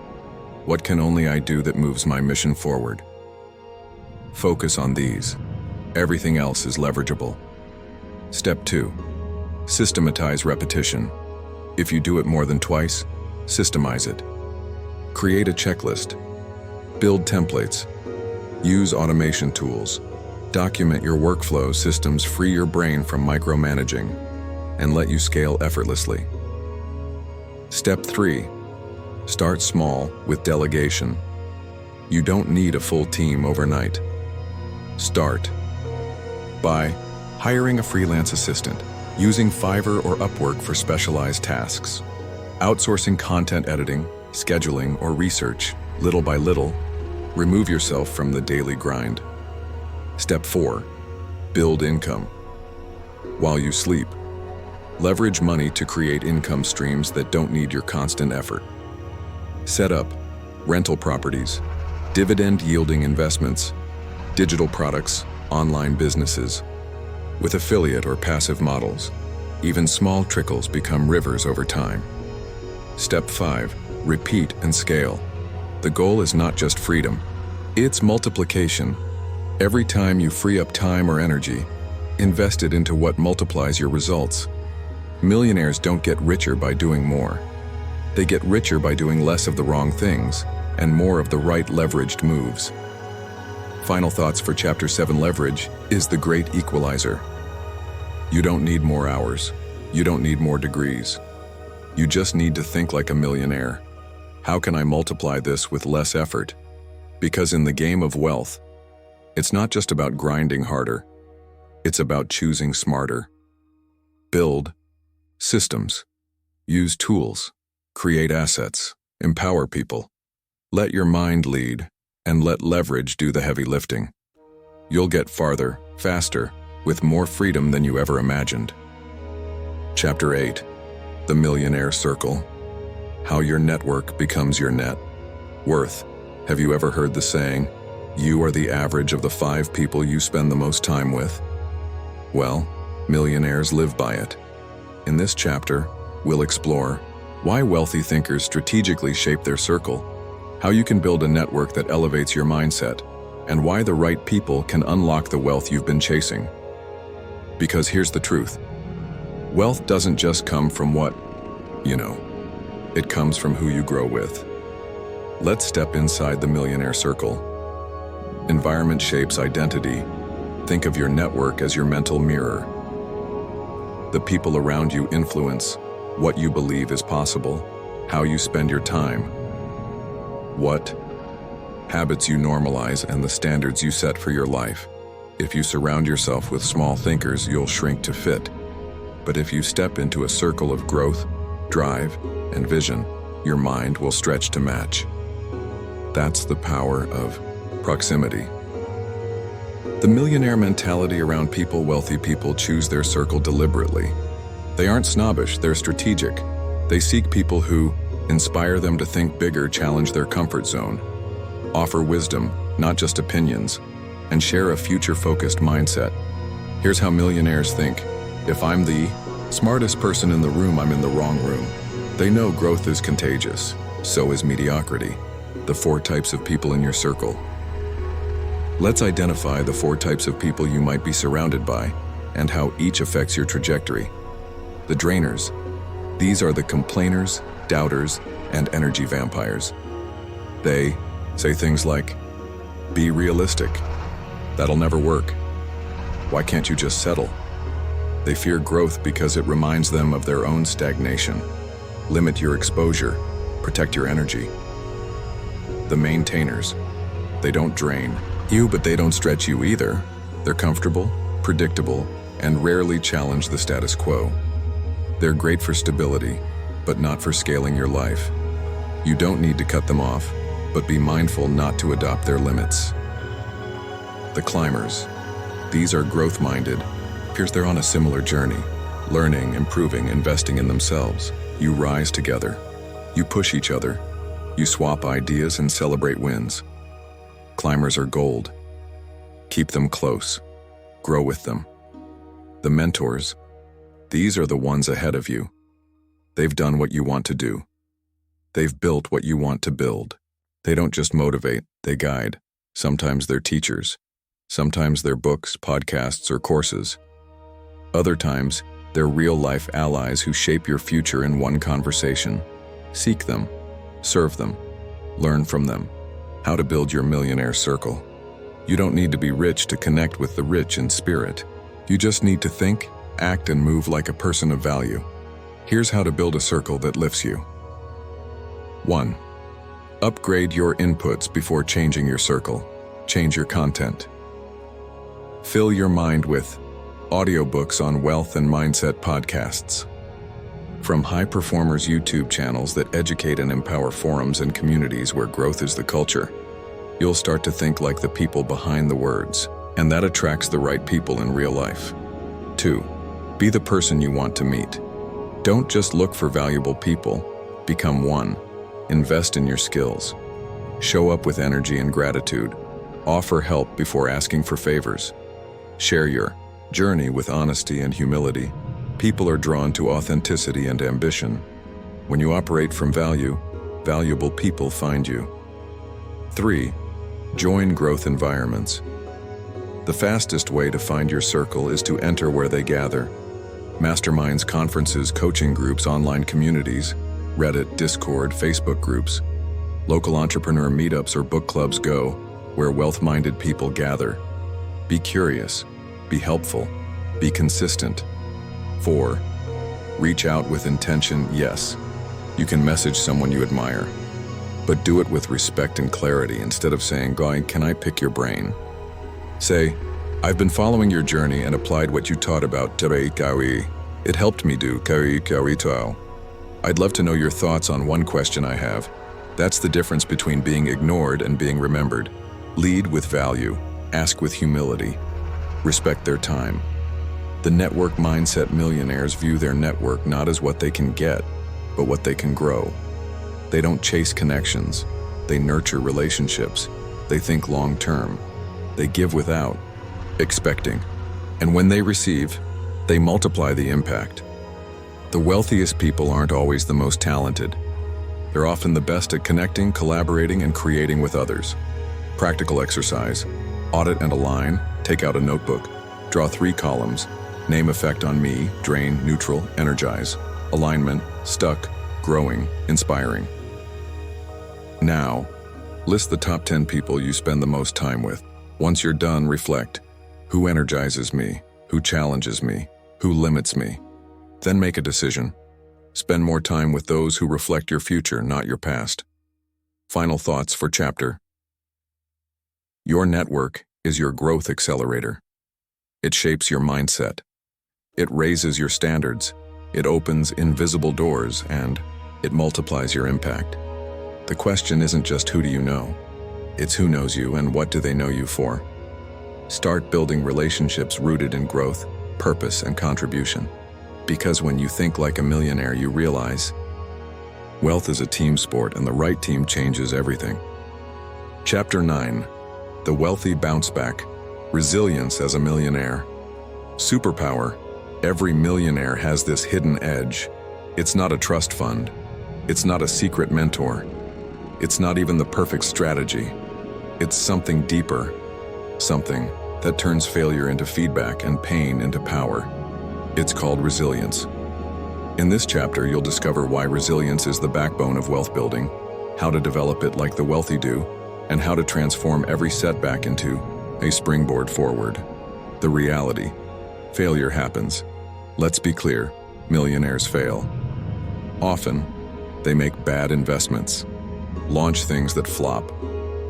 [SPEAKER 1] What can only I do that moves my mission forward? Focus on these. Everything else is leverageable. Step 2. Systematize repetition. If you do it more than twice, systemize it. Create a checklist. Build templates. Use automation tools. Document your workflow systems, free your brain from micromanaging, and let you scale effortlessly. Step 3. Start small with delegation. You don't need a full team overnight. Start by hiring a freelance assistant, using Fiverr or Upwork for specialized tasks, outsourcing content editing, scheduling, or research. Little by little, remove yourself from the daily grind. Step 4. Build income. While you sleep, leverage money to create income streams that don't need your constant effort. Set up rental properties, dividend-yielding investments, digital products, online businesses. With affiliate or passive models, even small trickles become rivers over time. Step 5. Repeat and scale. The goal is not just freedom, it's multiplication. Every time you free up time or energy, invest it into what multiplies your results. Millionaires don't get richer by doing more. They get richer by doing less of the wrong things and more of the right leveraged moves. Final thoughts for Chapter 7. Leverage is the great equalizer. You don't need more hours. You don't need more degrees. You just need to think like a millionaire. How can I multiply this with less effort? Because in the game of wealth, it's not just about grinding harder. It's about choosing smarter. Build systems. Use tools. Create assets. Empower people. Let your mind lead, and let leverage do the heavy lifting. You'll get farther, faster, with more freedom than you ever imagined. Chapter 8. The Millionaire Circle. How your network becomes your net worth. Have you ever heard the saying, you are the average of the 5 people you spend the most time with? Well, millionaires live by it. In this chapter, we'll explore why wealthy thinkers strategically shape their circle, how you can build a network that elevates your mindset, and why the right people can unlock the wealth you've been chasing. Because here's the truth. Wealth doesn't just come from what, it comes from who you grow with. Let's step inside the millionaire circle. Environment shapes identity. Think of your network as your mental mirror. The people around you influence what you believe is possible, how you spend your time, what habits you normalize, and the standards you set for your life. If you surround yourself with small thinkers, you'll shrink to fit. But if you step into a circle of growth, drive, and vision, your mind will stretch to match. That's the power of proximity. The millionaire mentality around people. Wealthy people choose their circle deliberately. They aren't snobbish, they're strategic. They seek people who inspire them to think bigger, challenge their comfort zone, offer wisdom, not just opinions, and share a future-focused mindset. Here's how millionaires think. If I'm the smartest person in the room, I'm in the wrong room. They know growth is contagious. So is mediocrity. The 4 types of people in your circle. Let's identify the 4 types of people you might be surrounded by and how each affects your trajectory. The drainers. These are the complainers, doubters, and energy vampires. They say things like, be realistic. That'll never work. Why can't you just settle? They fear growth because it reminds them of their own stagnation. Limit your exposure. Protect your energy. The maintainers. They don't drain you, but they don't stretch you either. They're comfortable, predictable, and rarely challenge the status quo. They're great for stability, but not for scaling your life. You don't need to cut them off, but be mindful not to adopt their limits. The climbers. These are growth-minded, because they're on a similar journey, learning, improving, investing in themselves. You rise together. You push each other. You swap ideas and celebrate wins. Climbers are gold. Keep them close. Grow with them. The mentors. These are the ones ahead of you. They've done what you want to do. They've built what you want to build. They don't just motivate, they guide. Sometimes they're teachers. Sometimes they're books, podcasts, or courses. Other times, they're real-life allies who shape your future in one conversation. Seek them. Serve them. Learn from them. How to build your millionaire circle. You don't need to be rich to connect with the rich in spirit. You just need to think, act, and move like a person of value. Here's how to build a circle that lifts you. 1. Upgrade your inputs before changing your circle. Change your content. Fill your mind with audiobooks on wealth and mindset podcasts. From high performers YouTube channels that educate and empower forums and communities where growth is the culture, you'll start to think like the people behind the words, and that attracts the right people in real life. 2. Be the person you want to meet. Don't just look for valuable people, become one. Invest in your skills. Show up with energy and gratitude. Offer help before asking for favors. Share your journey with honesty and humility. People are drawn to authenticity and ambition. When you operate from value, valuable people find you. 3. Join growth environments. The fastest way to find your circle is to enter where they gather. Masterminds, conferences, coaching groups, online communities, Reddit, Discord, Facebook groups, local entrepreneur meetups or book clubs. Go where wealth-minded people gather. Be curious, be helpful, be consistent. 4. Reach out with intention. Yes, you can message someone you admire, but do it with respect and clarity instead of saying, "Going, can I pick your brain?" Say, "I've been following your journey and applied what you taught about today. It helped me do. I'd love to know your thoughts on one question I have." That's the difference between being ignored and being remembered. Lead with value. Ask with humility. Respect their time. The network mindset millionaires view their network not as what they can get, but what they can grow. They don't chase connections. They nurture relationships. They think long-term. They give without expecting. And when they receive, they multiply the impact. The wealthiest people aren't always the most talented. They're often the best at connecting, collaborating, and creating with others. Practical exercise. Audit and align. Take out a notebook. Draw 3 columns. Name effect on me, drain, neutral, energize. Alignment, stuck, growing, inspiring. Now, list the top 10 people you spend the most time with. Once you're done, reflect. Who energizes me? Who challenges me? Who limits me? Then make a decision. Spend more time with those who reflect your future, not your past. Final thoughts for chapter. Your network is your growth accelerator. It shapes your mindset. It raises your standards. It opens invisible doors, and it multiplies your impact. The question isn't just who do you know, it's who knows you and what do they know you for. Start building relationships rooted in growth, purpose, and contribution. Because when you think like a millionaire, you realize wealth is a team sport and the right team changes everything. Chapter 9. The Wealthy Bounce Back. Resilience as a Millionaire. Superpower. Every millionaire has this hidden edge. It's not a trust fund. It's not a secret mentor. It's not even the perfect strategy. It's something deeper. Something that turns failure into feedback and pain into power. It's called resilience. In this chapter, you'll discover why resilience is the backbone of wealth building, how to develop it like the wealthy do, and how to transform every setback into a springboard forward. The reality. Failure happens. Let's be clear, millionaires fail. Often, they make bad investments, launch things that flop,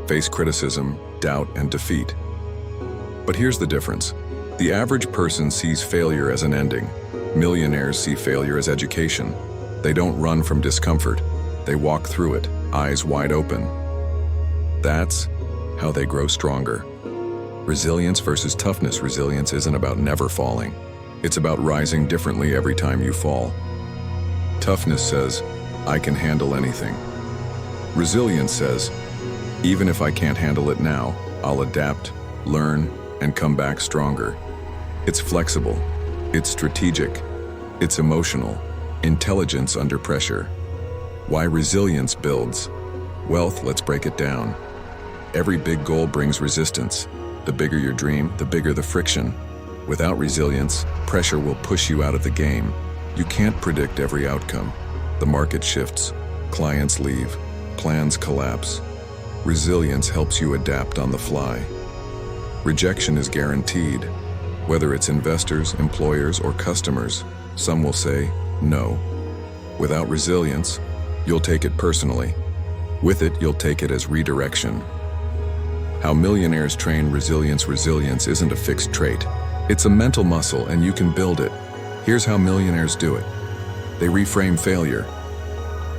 [SPEAKER 1] face criticism, doubt, and defeat. But here's the difference. The average person sees failure as an ending. Millionaires see failure as education. They don't run from discomfort. They walk through it, eyes wide open. That's how they grow stronger. Resilience versus toughness. Resilience isn't about never falling. It's about rising differently every time you fall. Toughness says, I can handle anything. Resilience says, even if I can't handle it now, I'll adapt, learn, and come back stronger. It's flexible. It's strategic. It's emotional. Intelligence under pressure. Why resilience builds. Wealth, let's break it down. Every big goal brings resistance. The bigger your dream, the bigger the friction. Without resilience, pressure will push you out of the game. You can't predict every outcome. The market shifts, clients leave, plans collapse. Resilience helps you adapt on the fly. Rejection is guaranteed. Whether it's investors, employers, or customers, some will say no. Without resilience, you'll take it personally. With it, you'll take it as redirection. How millionaires train resilience. Resilience isn't a fixed trait. It's a mental muscle, and you can build it. Here's how millionaires do it. They reframe failure.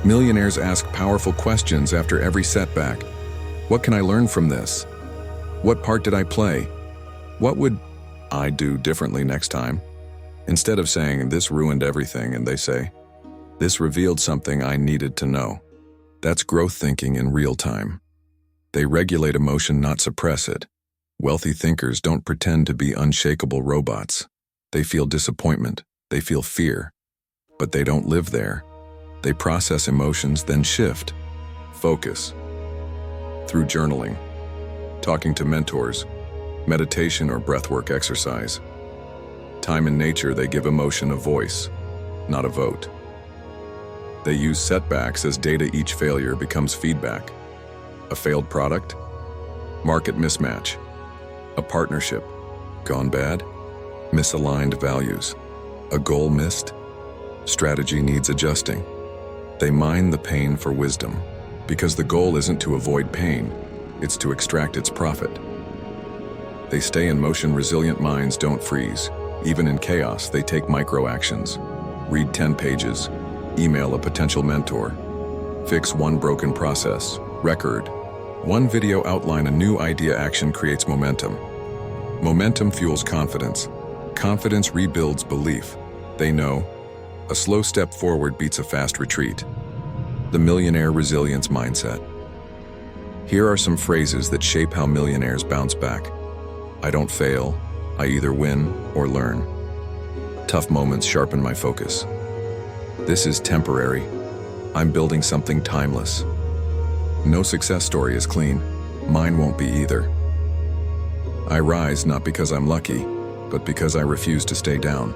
[SPEAKER 1] Millionaires ask powerful questions after every setback. What can I learn from this? What part did I play? What would I do differently next time? Instead of saying, this ruined everything, and they say, this revealed something I needed to know. That's growth thinking in real time. They regulate emotion, not suppress it. Wealthy thinkers don't pretend to be unshakable robots. They feel disappointment, they feel fear, but they don't live there. They process emotions, then shift. Focus. Through journaling, talking to mentors, meditation or breathwork exercise. Time in nature, they give emotion a voice, not a vote. They use setbacks as data. Each failure becomes feedback. A failed product? Market mismatch. A partnership? Gone bad? Misaligned values. A goal missed? Strategy needs adjusting. They mine the pain for wisdom, because the goal isn't to avoid pain, it's to extract its profit. They stay in motion. Resilient minds don't freeze. Even in chaos, they take micro actions. Read 10 pages. Email a potential mentor. Fix one broken process. Record one video. Outline a new idea. Action creates momentum. Momentum fuels confidence. Confidence rebuilds belief. They know a slow step forward beats a fast retreat. The millionaire resilience mindset. Here are some phrases that shape how millionaires bounce back. I don't fail. I either win or learn. Tough moments sharpen my focus. This is temporary. I'm building something timeless. No success story is clean. Mine won't be either. I rise not because I'm lucky, but because I refuse to stay down.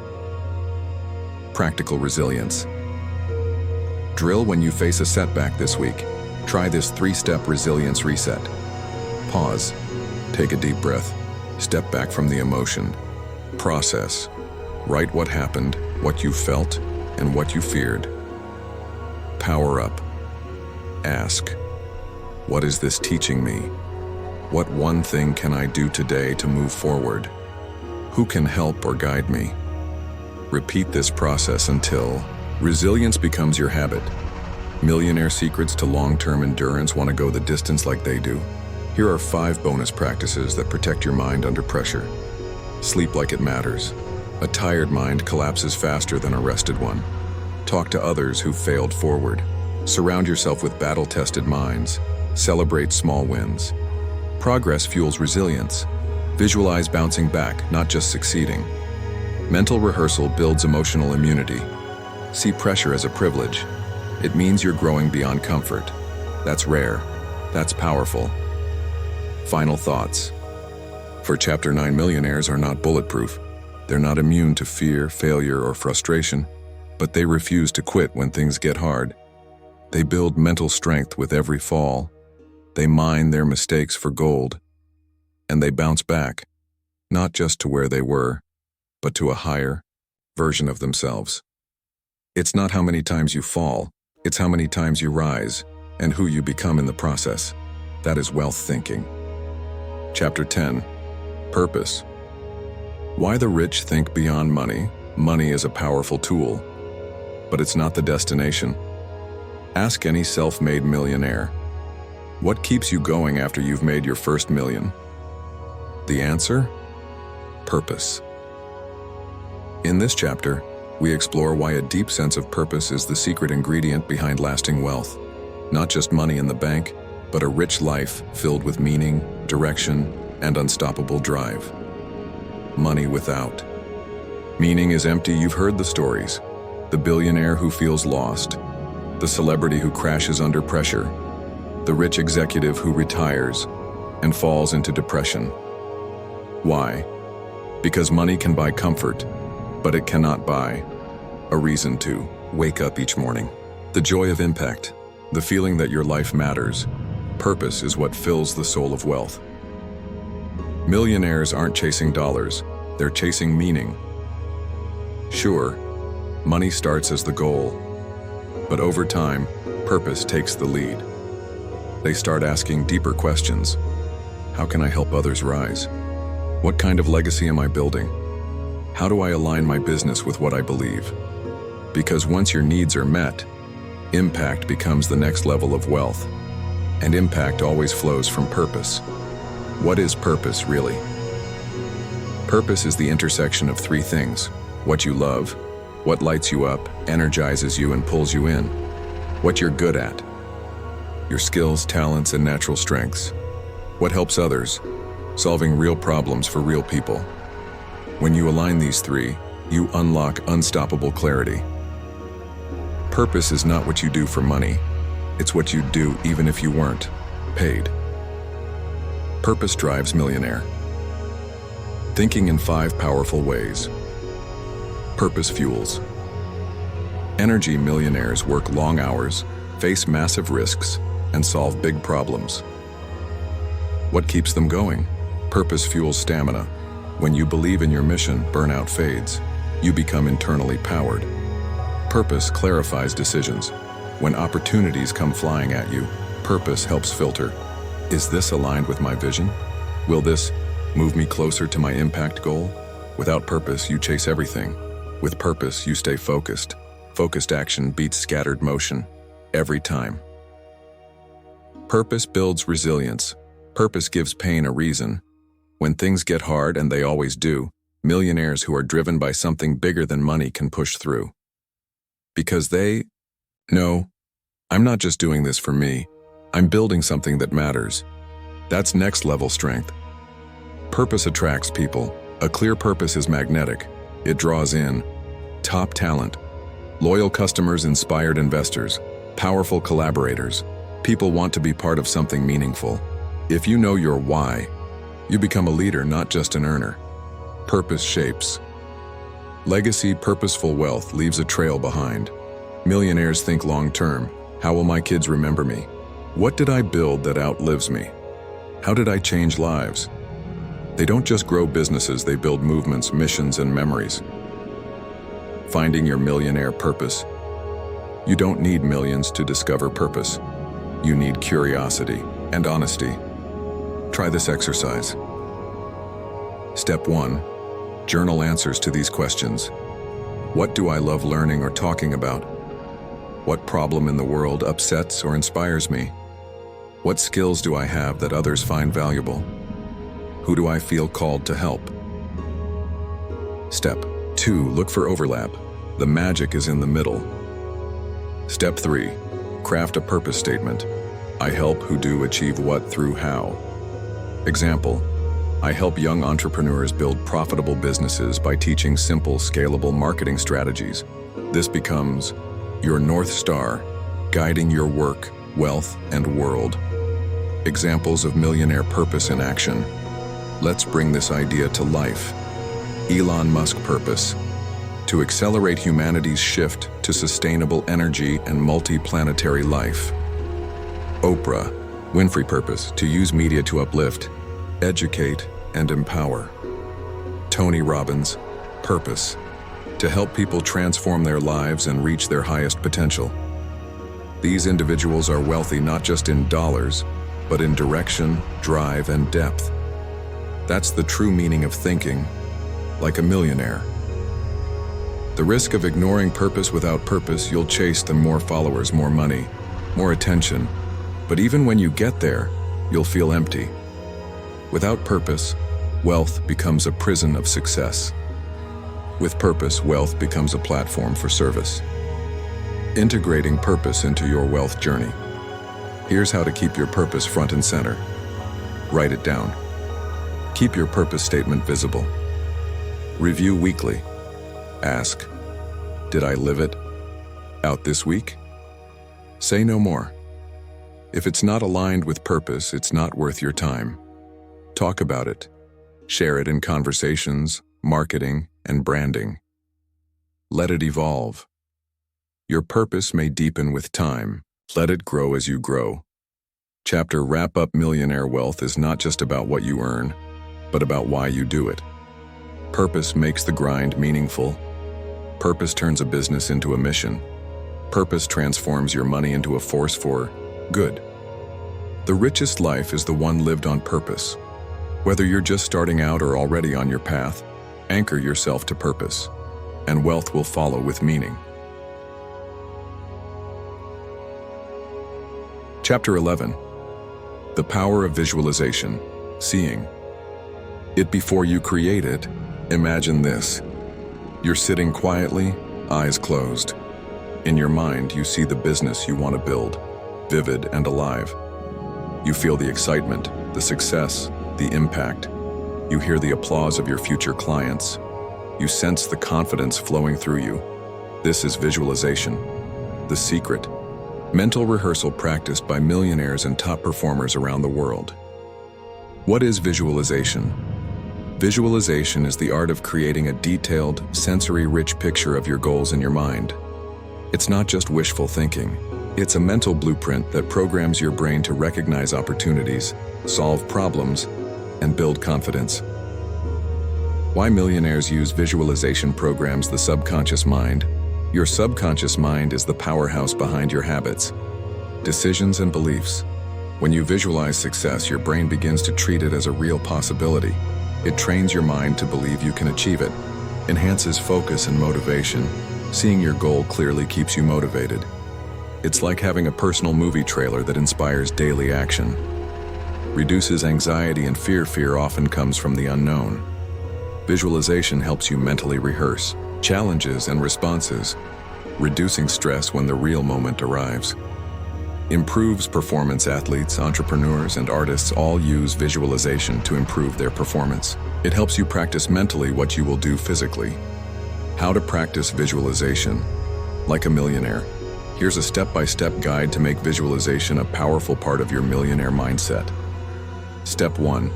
[SPEAKER 1] Practical resilience. Drill when you face a setback this week. Try this 3-step resilience reset. Pause. Take a deep breath. Step back from the emotion. Process. Write what happened, what you felt, and what you feared. Power up. Ask, what is this teaching me? What one thing can I do today to move forward? Who can help or guide me? Repeat this process until resilience becomes your habit. Millionaire secrets to long-term endurance. Want to go the distance like they do? Here are 5 bonus practices that protect your mind under pressure. Sleep like it matters. A tired mind collapses faster than a rested one. Talk to others who failed forward. Surround yourself with battle-tested minds. Celebrate small wins. Progress fuels resilience. Visualize bouncing back, not just succeeding. Mental rehearsal builds emotional immunity. See pressure as a privilege. It means you're growing beyond comfort. That's rare. That's powerful. Final thoughts. For Chapter 9, millionaires are not bulletproof. They're not immune to fear, failure, or frustration, but they refuse to quit when things get hard. They build mental strength with every fall. They mine their mistakes for gold. And they bounce back, not just to where they were, but to a higher version of themselves. It's not how many times you fall, it's how many times you rise, and who you become in the process. That is wealth thinking. Chapter 10. Purpose. Why the rich think beyond money. Money is a powerful tool, but it's not the destination. Ask any self-made millionaire, what keeps you going after you've made your first million? The answer? Purpose. In this chapter, we explore why a deep sense of purpose is the secret ingredient behind lasting wealth. Not just money in the bank, but a rich life filled with meaning, direction, and unstoppable drive. Money without meaning is empty. You've heard the stories. The billionaire who feels lost, the celebrity who crashes under pressure, the rich executive who retires and falls into depression. Why? Because money can buy comfort, but it cannot buy a reason to wake up each morning. The joy of impact, the feeling that your life matters. Purpose is what fills the soul of wealth. Millionaires aren't chasing dollars, they're chasing meaning. Sure, money starts as the goal, but over time, purpose takes the lead. They start asking deeper questions. How can I help others rise? What kind of legacy am I building? How do I align my business with what I believe? Because once your needs are met, impact becomes the next level of wealth. And impact always flows from purpose. What is purpose, really? Purpose is the intersection of three things: what you love, what lights you up, energizes you, and pulls you in; what you're good at, your skills, talents, and natural strengths; what helps others, solving real problems for real people. When you align these three, you unlock unstoppable clarity. Purpose is not what you do for money. It's what you'd do even if you weren't paid. Purpose drives Millionaire. Thinking in 5 powerful ways. Purpose fuels. Energy millionaires work long hours, face massive risks, and solve big problems. What keeps them going? Purpose fuels stamina. When you believe in your mission, burnout fades. You become internally powered. Purpose clarifies decisions. When opportunities come flying at you, purpose helps filter. Is this aligned with my vision? Will this move me closer to my impact goal? Without purpose, you chase everything. With purpose, you stay focused. Focused action beats scattered motion every time. Purpose builds resilience. Purpose gives pain a reason. When things get hard, and they always do, millionaires who are driven by something bigger than money can push through. Because they know, I'm not just doing this for me, I'm building something that matters. That's next level strength. Purpose attracts people. A clear purpose is magnetic. It draws in top talent, loyal customers, inspired investors, powerful collaborators. People want to be part of something meaningful. If you know your why, you become a leader, not just an earner. Purpose shapes legacy. Purposeful wealth leaves a trail behind. Millionaires think long-term. How will my kids remember me? What did I build that outlives me? How did I change lives? They don't just grow businesses, they build movements, missions, and memories. Finding your millionaire purpose. You don't need millions to discover purpose. You need curiosity and honesty. Try this exercise. Step 1. Journal answers to these questions. What do I love learning or talking about? What problem in the world upsets or inspires me? What skills do I have that others find valuable? Who do I feel called to help? Step 2. Look for overlap. The magic is in the middle. Step 3. Craft a purpose statement. I help who do achieve what through how. Example, I help young entrepreneurs build profitable businesses by teaching simple, scalable marketing strategies. This becomes your North Star, guiding your work, wealth, and world. Examples of millionaire purpose in action. Let's bring this idea to life. Elon Musk purpose: to accelerate humanity's shift to sustainable energy and multi-planetary life. Oprah Winfrey purpose: to use media to uplift, educate, and empower. Tony Robbins purpose: to help people transform their lives and reach their highest potential. These individuals are wealthy not just in dollars, but in direction, drive, and depth. That's the true meaning of thinking like a millionaire. The risk of ignoring purpose without purpose, you'll chase the more followers, more money, more attention. But even when you get there, you'll feel empty. Without purpose, wealth becomes a prison of success. With purpose, wealth becomes a platform for service. Integrating purpose into your wealth journey. Here's how to keep your purpose front and center. Write it down. Keep your purpose statement visible. Review weekly. Ask, did I live it out this week? Say no more. If it's not aligned with purpose, it's not worth your time. Talk about it. Share it in conversations, marketing, and branding. Let it evolve. Your purpose may deepen with time. Let it grow as you grow. Chapter Wrap Up. Millionaire wealth is not just about what you earn, but about why you do it. Purpose makes the grind meaningful. Purpose turns a business into a mission. Purpose transforms your money into a force for good. The richest life is the one lived on purpose. Whether you're just starting out or already on your path, anchor yourself to purpose, and wealth will follow with meaning. Chapter 11. The Power of Visualization. Seeing it before you create it. Imagine this. You're sitting quietly, eyes closed. In your mind, you see the business you want to build, vivid and alive. You feel the excitement, the success, the impact. You hear the applause of your future clients. You sense the confidence flowing through you. This is visualization. The secret. Mental rehearsal practiced by millionaires and top performers around the world. What is visualization? Visualization is the art of creating a detailed, sensory-rich picture of your goals in your mind. It's not just wishful thinking. It's a mental blueprint that programs your brain to recognize opportunities, solve problems, and build confidence. Why millionaires use visualization programs. The subconscious mind. Your subconscious mind is the powerhouse behind your habits, decisions, and beliefs. When you visualize success, your brain begins to treat it as a real possibility. It trains your mind to believe you can achieve it, enhances focus and motivation. Seeing your goal clearly keeps you motivated. It's like having a personal movie trailer that inspires daily action. Reduces anxiety and fear. Fear often comes from the unknown. Visualization helps you mentally rehearse challenges and responses, reducing stress when the real moment arrives. Improves performance. Athletes, entrepreneurs, and artists all use visualization to improve their performance. It helps you practice mentally what you will do physically. How to practice visualization. Like a millionaire. Here's a step-by-step guide to make visualization a powerful part of your millionaire mindset. Step 1.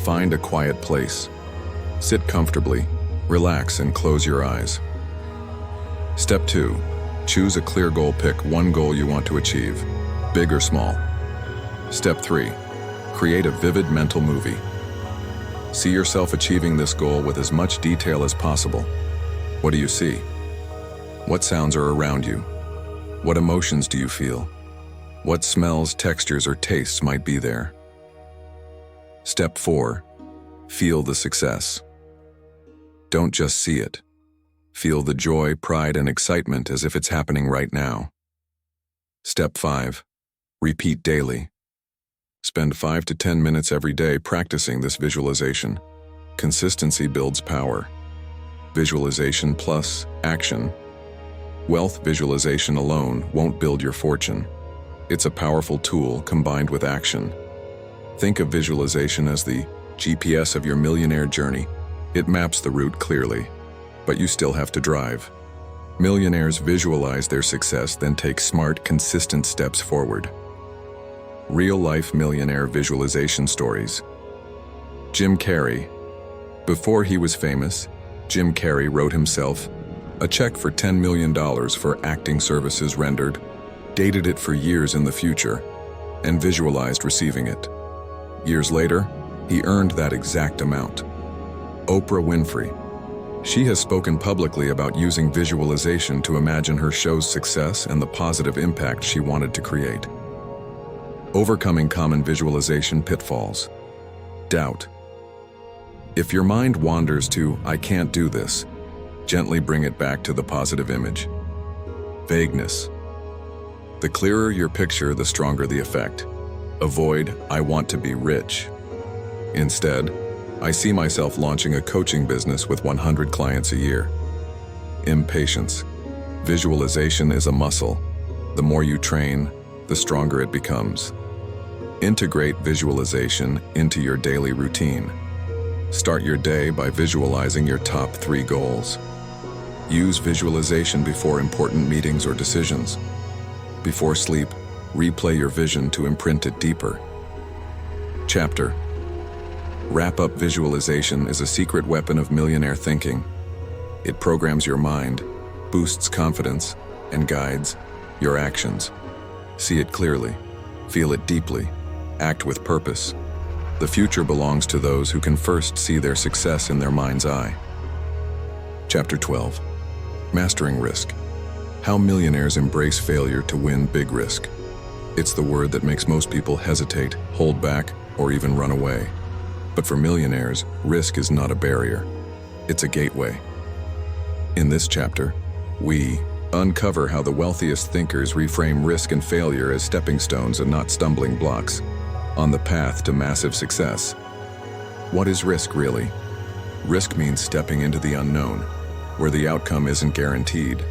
[SPEAKER 1] Find a quiet place. Sit comfortably, relax, and close your eyes. Step 2. Choose a clear goal. Pick one goal you want to achieve, big or small. Step 3. Create a vivid mental movie. See yourself achieving this goal with as much detail as possible. What do you see? What sounds are around you? What emotions do you feel? What smells, textures, or tastes might be there? Step 4. Feel the success. Don't just see it. Feel the joy, pride, and excitement as if it's happening right now. Step 5. Repeat daily. Spend 5 to 10 minutes every day practicing this visualization. Consistency builds power. Visualization plus action. Wealth visualization alone won't build your fortune. It's a powerful tool combined with action. Think of visualization as the GPS of your millionaire journey. It maps the route clearly, but you still have to drive. Millionaires visualize their success, then take smart, consistent steps forward. Real-life millionaire visualization stories. Jim Carrey. Before he was famous, Jim Carrey wrote himself a check for $10 million for acting services rendered, dated it for years in the future, and visualized receiving it. Years later, he earned that exact amount. Oprah Winfrey. She has spoken publicly about using visualization to imagine her show's success and the positive impact she wanted to create. Overcoming common visualization pitfalls. Doubt. If your mind wanders to, "I can't do this," Gently bring it back to the positive image. Vagueness. The clearer your picture, the stronger the effect. Avoid, "I want to be rich." Instead, "I see myself launching a coaching business with 100 clients a year." Impatience. Visualization is a muscle. The more you train, the stronger it becomes. Integrate visualization into your daily routine. Start your day by visualizing your top 3 goals. Use visualization before important meetings or decisions. Before sleep, replay your vision to imprint it deeper. Chapter. Wrap-up visualization is a secret weapon of millionaire thinking. It programs your mind, boosts confidence, and guides your actions. See it clearly, feel it deeply, act with purpose. The future belongs to those who can first see their success in their mind's eye. Chapter 12. Mastering risk. How millionaires embrace failure to win big risk. It's the word that makes most people hesitate, hold back, or even run away. But for millionaires, risk is not a barrier. It's a gateway. In this chapter, we uncover how the wealthiest thinkers reframe risk and failure as stepping stones and not stumbling blocks on the path to massive success. What is risk really? Risk means stepping into the unknown, where the outcome isn't guaranteed.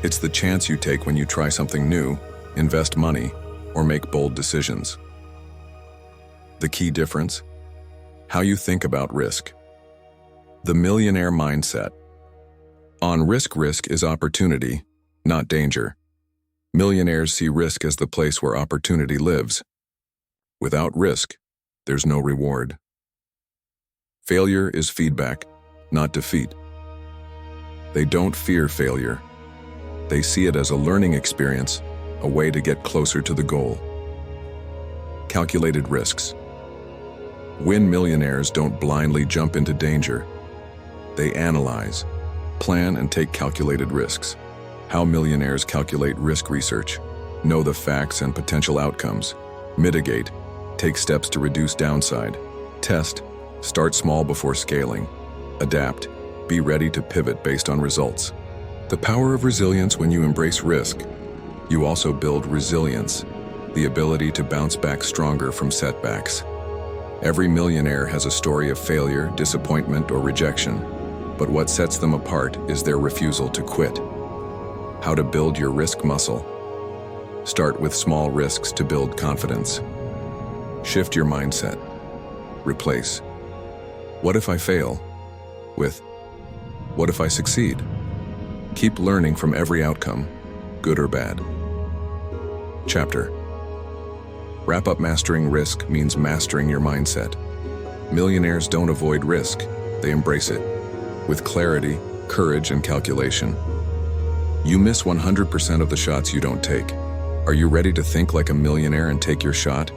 [SPEAKER 1] It's the chance you take when you try something new, invest money, or make bold decisions. The key difference? How you think about risk. The millionaire mindset. On risk is opportunity, not danger. Millionaires see risk as the place where opportunity lives. Without risk, there's no reward. Failure is feedback, not defeat. They don't fear failure. They see it as a learning experience, a way to get closer to the goal. Calculated risks. When millionaires don't blindly jump into danger, they analyze, plan, and take calculated risks. How millionaires calculate risk research. Know the facts and potential outcomes. Mitigate. Take steps to reduce downside. Test. Start small before scaling. Adapt. Be ready to pivot based on results. The power of resilience. When you embrace risk, you also build resilience, the ability to bounce back stronger from setbacks. Every millionaire has a story of failure, disappointment, or rejection, but what sets them apart is their refusal to quit. How to build your risk muscle. Start with small risks to build confidence. Shift your mindset. Replace "what if I fail" with "what if I succeed?" Keep learning from every outcome, good or bad. Chapter. Wrap up. Mastering risk means mastering your mindset. Millionaires don't avoid risk, they embrace it. With clarity, courage, and calculation. You miss 100% of the shots you don't take. Are you ready to think like a millionaire and take your shot?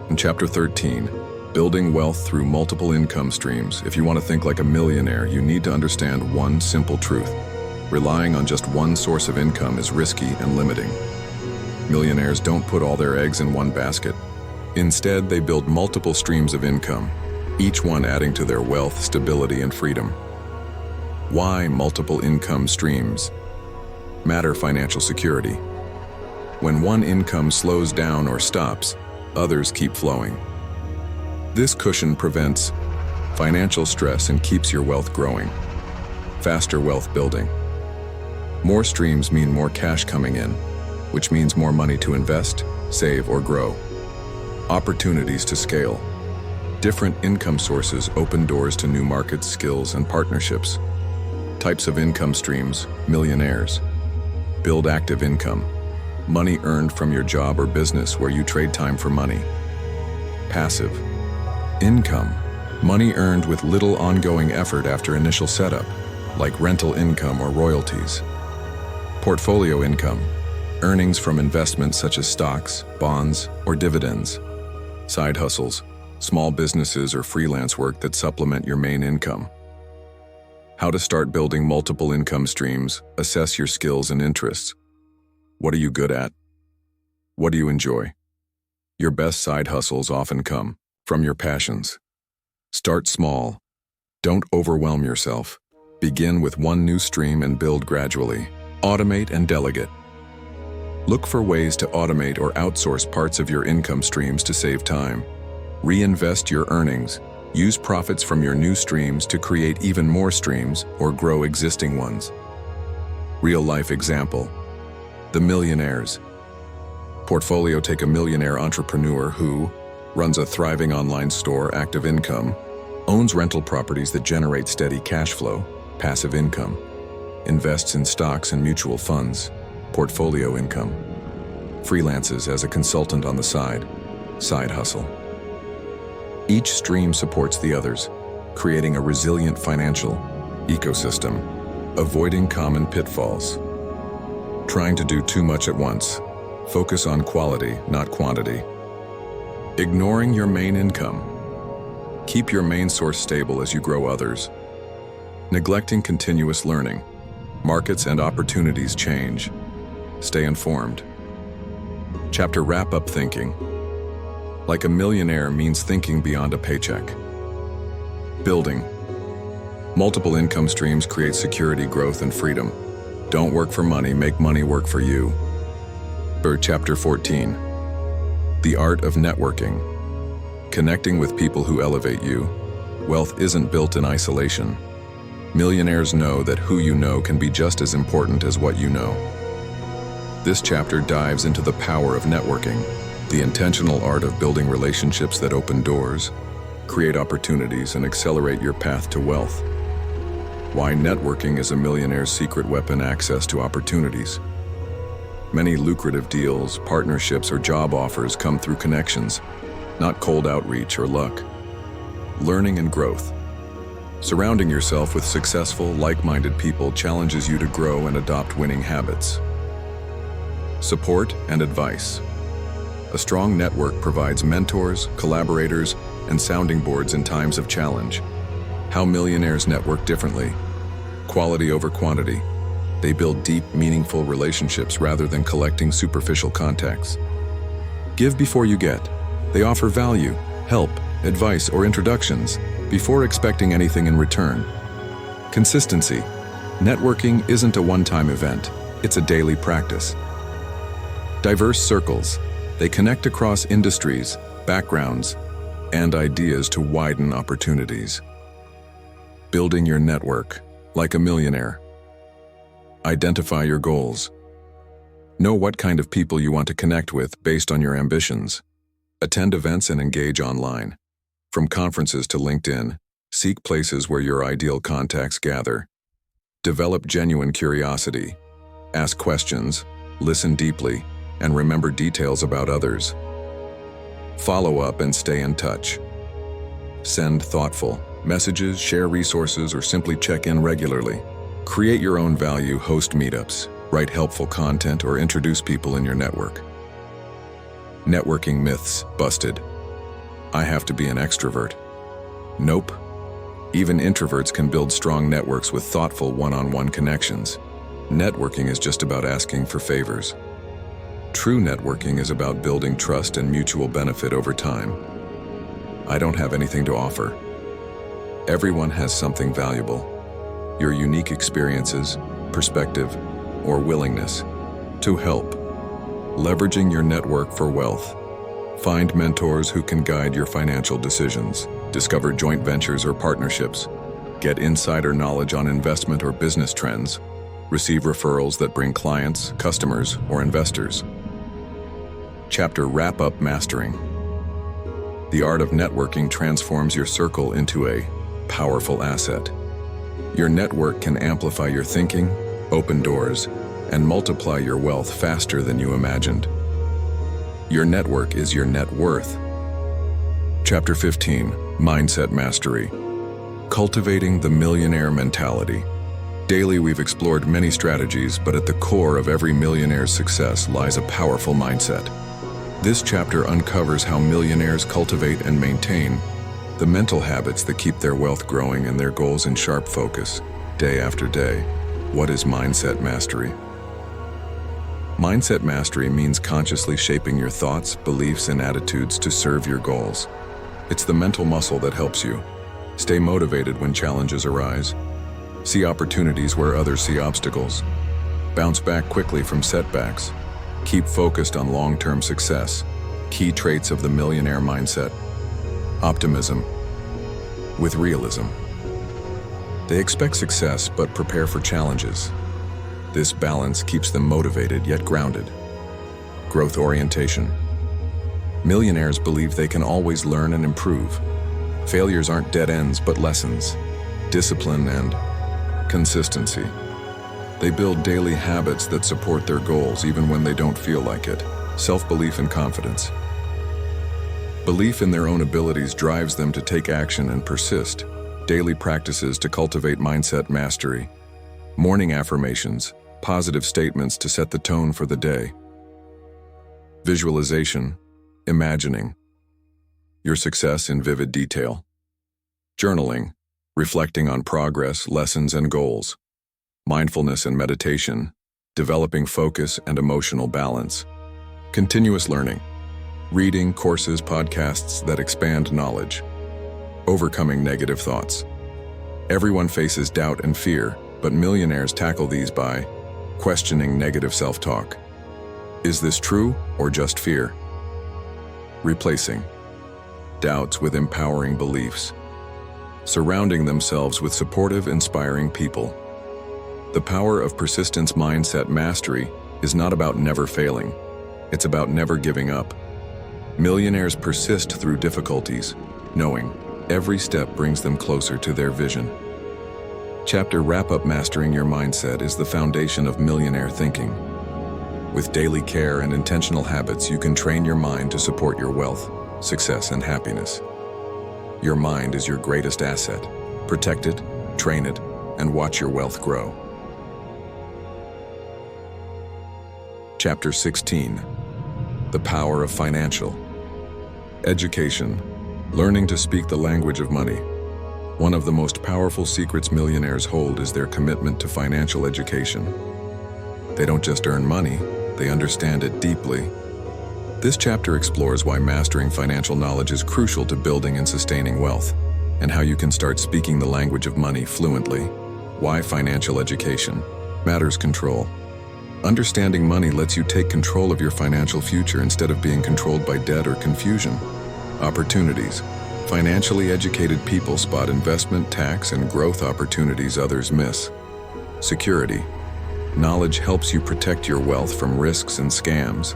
[SPEAKER 1] In Chapter 13, Building Wealth Through Multiple Income Streams. If you want to think like a millionaire, you need to understand one simple truth. Relying on just one source of income is risky and limiting. Millionaires don't put all their eggs in one basket. Instead, they build multiple streams of income, each one adding to their wealth, stability, and freedom. Why multiple income streams matter? Financial security. When one income slows down or stops, others keep flowing. This cushion prevents financial stress and keeps your wealth growing. Faster wealth building. More streams mean more cash coming in, which means more money to invest, save, or grow. Opportunities to scale. Different income sources open doors to new markets, skills, and partnerships. Types of income streams. Millionaires. Build active income. Money earned from your job or business where you trade time for money. Passive income. Money earned with little ongoing effort after initial setup, like rental income or royalties. Portfolio income. Earnings from investments such as stocks, bonds, or dividends. Side hustles. Small businesses or freelance work that supplement your main income. How to start building multiple income streams. Assess your skills and interests. What are you good at? What do you enjoy? Your best side hustles often come from your passions. Start small. Don't overwhelm yourself. Begin with one new stream and build gradually. Automate and delegate. Look for ways to automate or outsource parts of your income streams to save time. Reinvest your earnings. Use profits from your new streams to create even more streams or grow existing ones. Real-life example. The Millionaires. Portfolio: take a millionaire entrepreneur who runs a thriving online store, active income, owns rental properties that generate steady cash flow, passive income, invests in stocks and mutual funds, portfolio income, freelances as a consultant on the side hustle. Each stream supports the others, creating a resilient financial ecosystem, avoiding common pitfalls. Trying to do too much at once. Focus on quality, not quantity. Ignoring your main income. Keep your main source stable as you grow others. Neglecting continuous learning. Markets and opportunities change. Stay informed. Chapter wrap-up: thinking. Like a millionaire means thinking beyond a paycheck. Building. Multiple income streams create security, growth, and freedom. Don't work for money, make money work for you. Chapter 14. The art of networking. Connecting with people who elevate you. Wealth isn't built in isolation. Millionaires know that who you know can be just as important as what you know. This chapter dives into the power of networking, the intentional art of building relationships that open doors, create opportunities, and accelerate your path to wealth. Why networking is a millionaire's secret weapon: access to opportunities. Many lucrative deals, partnerships, or job offers come through connections, not cold outreach or luck. Learning and growth. Surrounding yourself with successful, like-minded people challenges you to grow and adopt winning habits. Support and advice. A strong network provides mentors, collaborators, and sounding boards in times of challenge. How millionaires network differently. Quality over quantity. They build deep, meaningful relationships rather than collecting superficial contacts. Give before you get. They offer value, help, advice, or introductions before expecting anything in return. Consistency. Networking isn't a one-time event, it's a daily practice. Diverse circles. They connect across industries, backgrounds, and ideas to widen opportunities. Building your network, like a millionaire. Identify your goals. Know what kind of people you want to connect with based on your ambitions. Attend events and engage online. From conferences to LinkedIn, seek places where your ideal contacts gather. Develop genuine curiosity. Ask questions, listen deeply, and remember details about others. Follow up and stay in touch. Send thoughtful messages, share resources, or simply check in regularly. Create your own value, host meetups, write helpful content, or introduce people in your network. Networking myths busted. I have to be an extrovert. Nope. Even introverts can build strong networks with thoughtful one-on-one connections. Networking is just about asking for favors. True networking is about building trust and mutual benefit over time. I don't have anything to offer. Everyone has something valuable. Your unique experiences, perspective, or willingness to help. Leveraging your network for wealth. Find mentors who can guide your financial decisions. Discover joint ventures or partnerships. Get insider knowledge on investment or business trends. Receive referrals that bring clients, customers, or investors. Chapter wrap-up: mastering. The art of networking transforms your circle into a powerful asset. Your network can amplify your thinking, open doors, and multiply your wealth faster than you imagined. Your network is your net worth. Chapter 15: Mindset Mastery. Cultivating the millionaire mentality. Daily, we've explored many strategies, but at the core of every millionaire's success lies a powerful mindset. This chapter uncovers how millionaires cultivate and maintain the mental habits that keep their wealth growing and their goals in sharp focus, day after day. What is mindset mastery? Mindset mastery means consciously shaping your thoughts, beliefs, and attitudes to serve your goals. It's the mental muscle that helps you stay motivated when challenges arise, See opportunities where others see obstacles. Bounce back quickly from setbacks. Keep focused on long-term success. Key traits of the millionaire mindset. Optimism with realism. They expect success but prepare for challenges. This balance keeps them motivated yet grounded. Growth orientation. Millionaires believe they can always learn and improve. Failures aren't dead ends but lessons. Discipline and consistency. They build daily habits that support their goals even when they don't feel like it. Self-belief and confidence. Belief in their own abilities drives them to take action and persist. Daily practices to cultivate mindset mastery. Morning affirmations, positive statements to set the tone for the day. Visualization, imagining your success in vivid detail. Journaling, reflecting on progress, lessons, and goals. Mindfulness and meditation, developing focus and emotional balance. Continuous learning, reading courses, podcasts that expand knowledge. Overcoming negative thoughts. Everyone faces doubt and fear, but millionaires tackle these by questioning negative self-talk. Is this true or just fear? Replacing doubts with empowering beliefs. Surrounding themselves with supportive, inspiring people. The power of persistence mindset mastery is not about never failing. It's about never giving up. Millionaires persist through difficulties, knowing every step brings them closer to their vision. Chapter Wrap-Up. Mastering your mindset is the foundation of millionaire thinking. With daily care and intentional habits, you can train your mind to support your wealth, success, and happiness. Your mind is your greatest asset. Protect it, train it, and watch your wealth grow. Chapter 16. The Power of Financial Education. Learning to speak the language of money. One of the most powerful secrets millionaires hold is their commitment to financial education. They don't just earn money, they understand it deeply. This chapter explores why mastering financial knowledge is crucial to building and sustaining wealth, and how you can start speaking the language of money fluently. Why financial education matters. Control. Understanding money lets you take control of your financial future instead of being controlled by debt or confusion. Opportunities. Financially educated people spot investment, tax, and growth opportunities others miss. Security. Knowledge helps you protect your wealth from risks and scams.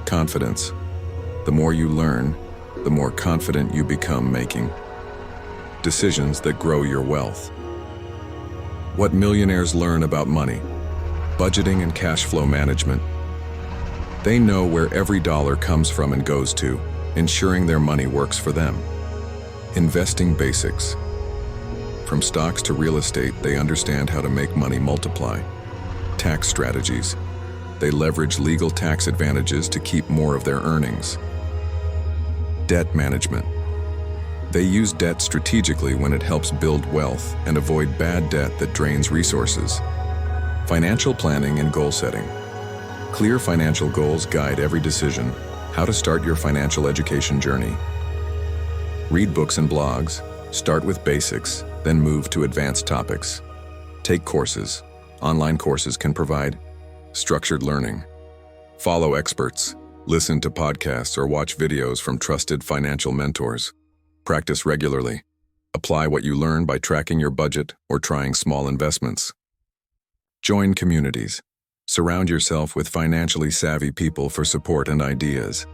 [SPEAKER 1] Confidence. The more you learn, the more confident you become making decisions that grow your wealth. What millionaires learn about money. Budgeting and cash flow management. They know where every dollar comes from and goes to, ensuring their money works for them. Investing basics. From stocks to real estate, they understand how to make money multiply. Tax strategies. They leverage legal tax advantages to keep more of their earnings. Debt management. They use debt strategically when it helps build wealth and avoid bad debt that drains resources. Financial planning and goal setting. Clear financial goals guide every decision. How to start your financial education journey. Read books and blogs. Start with basics, then move to advanced topics. Take courses. Online courses can provide structured learning. Follow experts. Listen to podcasts or watch videos from trusted financial mentors. Practice regularly. Apply what you learn by tracking your budget or trying small investments. Join communities. Surround yourself with financially savvy people for support and ideas.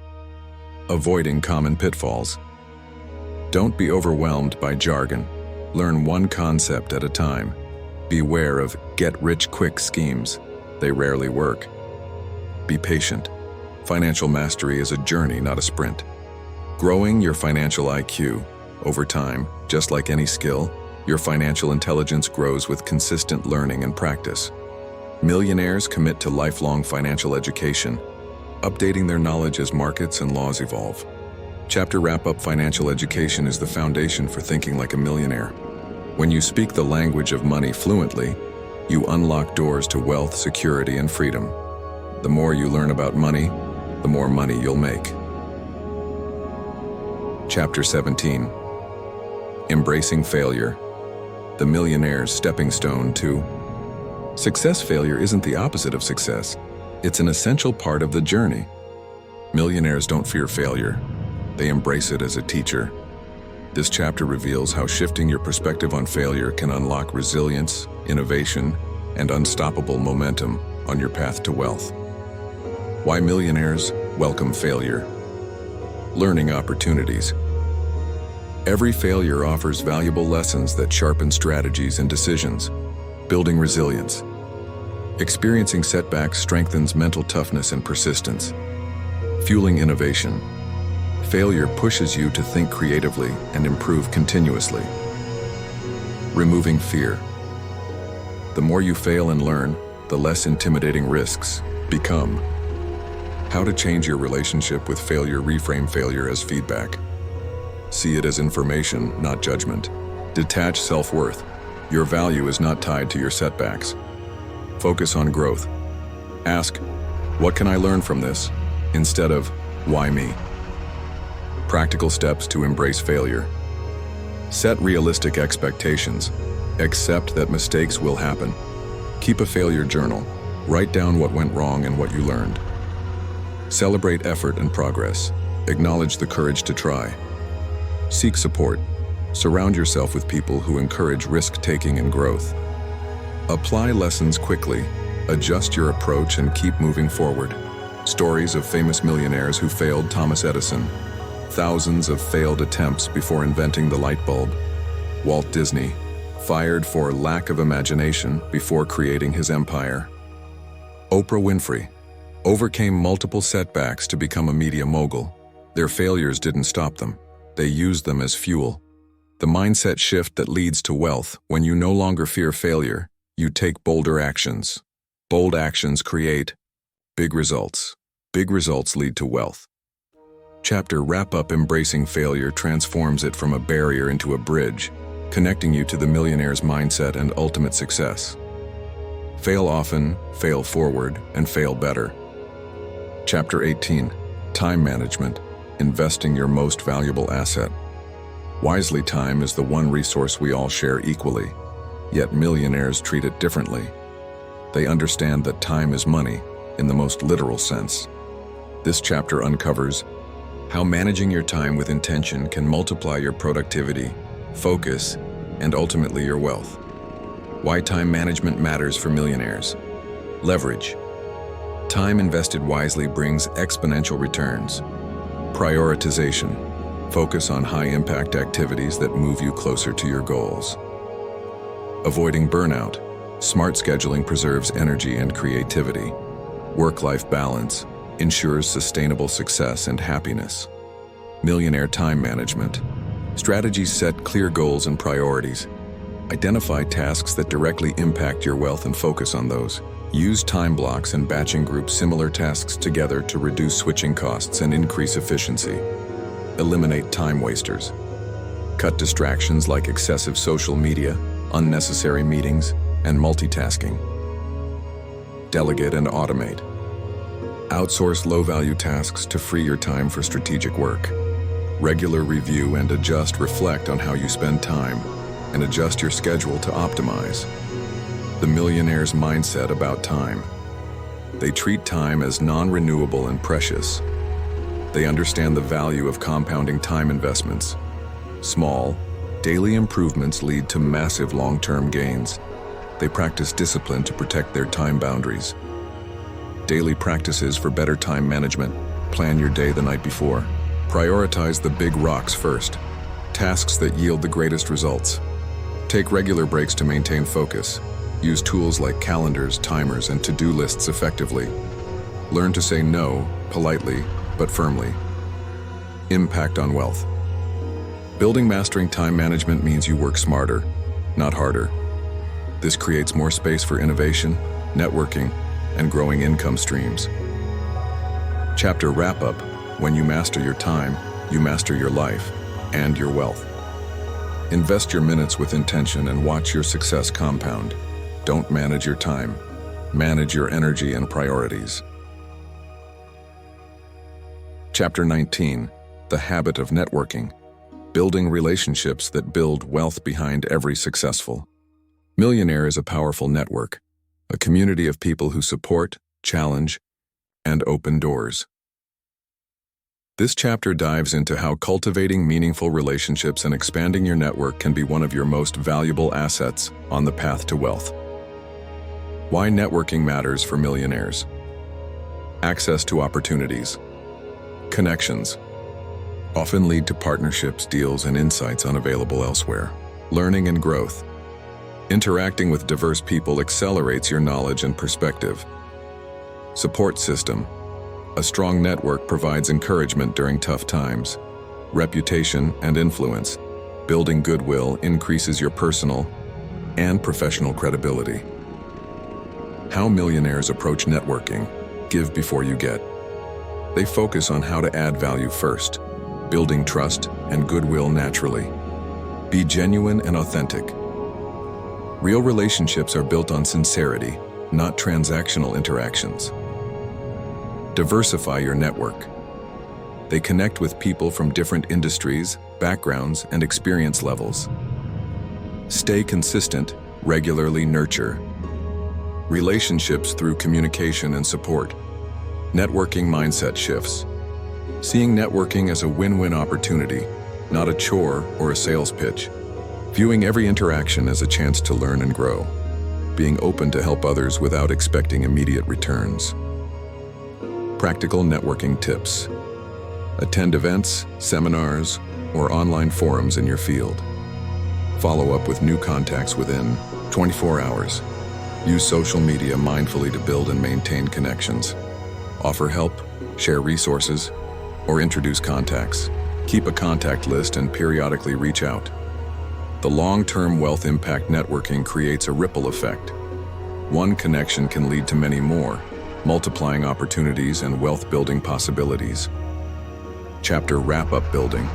[SPEAKER 1] Avoiding common pitfalls. Don't be overwhelmed by jargon. Learn one concept at a time. Beware of get-rich-quick schemes. They rarely work. Be patient. Financial mastery is a journey, not a sprint. Growing your financial IQ. Over time, just like any skill, your financial intelligence grows with consistent learning and practice. Millionaires commit to lifelong financial education, updating their knowledge as markets and laws evolve. Chapter Wrap-Up. Financial education is the foundation for thinking like a millionaire. When you speak the language of money fluently, you unlock doors to wealth, security, and freedom. The more you learn about money, the more money you'll make. Chapter 17. Embracing failure. the Millionaire's stepping stone to success. Failure isn't the opposite of success. It's an essential part of the journey. Millionaires don't fear failure. They embrace it as a teacher. This chapter reveals how shifting your perspective on failure can unlock resilience, innovation, and unstoppable momentum on your path to wealth. Why millionaires welcome failure. Learning opportunities. Every failure offers valuable lessons that sharpen strategies and decisions, building resilience. Experiencing setbacks strengthens mental toughness and persistence, fueling innovation. Failure pushes you to think creatively and improve continuously. Removing fear. The more you fail and learn, the less intimidating risks become. How to change your relationship with failure. Reframe failure as feedback. See it as information, not judgment. Detach self-worth. Your value is not tied to your setbacks. Focus on growth. Ask, what can I learn from this? Instead of, why me? Practical steps to embrace failure. Set realistic expectations. Accept that mistakes will happen. Keep a failure journal. Write down what went wrong and what you learned. Celebrate effort and progress. Acknowledge the courage to try. Seek support. Surround yourself with people who encourage risk-taking and growth. Apply lessons quickly. Adjust your approach and keep moving forward. Stories of famous millionaires who failed. Thomas Edison. Thousands of failed attempts before inventing the light bulb. Walt Disney. Fired for lack of imagination before creating his empire. Oprah Winfrey. Overcame multiple setbacks to become a media mogul. Their failures didn't stop them. They used them as fuel. The mindset shift that leads to wealth. When you no longer fear failure, you take bolder actions. Bold actions create big results. Big results lead to wealth. Chapter wrap up. Embracing failure transforms it from a barrier into a bridge, connecting you to the millionaire's mindset and ultimate success. Fail often, fail forward, and fail better. Chapter 18. Time management. Investing your most valuable asset. Wisely, time is the one resource we all share equally, yet millionaires treat it differently. They understand that time is money in the most literal sense. This chapter uncovers how managing your time with intention can multiply your productivity, focus, and ultimately your wealth. Why time management matters for millionaires. Leverage. Time invested wisely brings exponential returns. Prioritization. Focus on high-impact activities that move you closer to your goals. Avoiding burnout. Smart scheduling preserves energy and creativity. Work-life balance ensures sustainable success and happiness. Millionaire time management. Strategies set clear goals and priorities. Identify tasks that directly impact your wealth and focus on those. Use time blocks and batching group similar tasks together to reduce switching costs and increase efficiency. Eliminate time wasters. Cut distractions like excessive social media, unnecessary meetings, and multitasking. Delegate and automate. Outsource low-value tasks to free your time for strategic work. Regular review and reflect on how you spend time, and adjust your schedule to optimize. The millionaire's mindset about time. They treat time as non-renewable and precious. They understand the value of compounding time investments. Small, daily improvements lead to massive long-term gains. They practice discipline to protect their time boundaries. Daily practices for better time management. Plan your day the night before. Prioritize the big rocks first. Tasks that yield the greatest results. Take regular breaks to maintain focus. Use tools like calendars, timers, and to-do lists effectively. Learn to say no, politely, but firmly. Impact on wealth. Mastering time management means you work smarter, not harder. This creates more space for innovation, networking, and growing income streams. Chapter wrap-up. When you master your time, you master your life and your wealth. Invest your minutes with intention and watch your success compound. Don't manage your time. Manage your energy and priorities. Chapter 19. The habit of networking. building relationships that build wealth behind every successful. Millionaire is a powerful network, a community of people who support, challenge, and open doors. This chapter dives into how cultivating meaningful relationships and expanding your network can be one of your most valuable assets on the path to wealth. Why networking matters for millionaires. Access to opportunities. Connections often lead to partnerships, deals, and insights unavailable elsewhere. Learning and growth. Interacting with diverse people accelerates your knowledge and perspective. Support system. A strong network provides encouragement during tough times. Reputation and influence. Building goodwill increases your personal and professional credibility. How millionaires approach networking. Give before you get. They focus on how to add value first, building trust and goodwill naturally. Be genuine and authentic. Real relationships are built on sincerity, not transactional interactions. Diversify your network. They connect with people from different industries, backgrounds, and experience levels. Stay consistent, regularly nurture. Relationships through communication and support. Networking mindset shifts. Seeing networking as a win-win opportunity, not a chore or a sales pitch. Viewing every interaction as a chance to learn and grow. Being open to help others without expecting immediate returns. Practical networking tips. Attend events, seminars, or online forums in your field. Follow up with new contacts within 24 hours. Use social media mindfully to build and maintain connections. Offer help, share resources, or introduce contacts. Keep a contact list and periodically reach out. The long-term wealth impact networking creates a ripple effect. One connection can lead to many more, multiplying opportunities and wealth-building possibilities. Chapter Wrap-Up Building.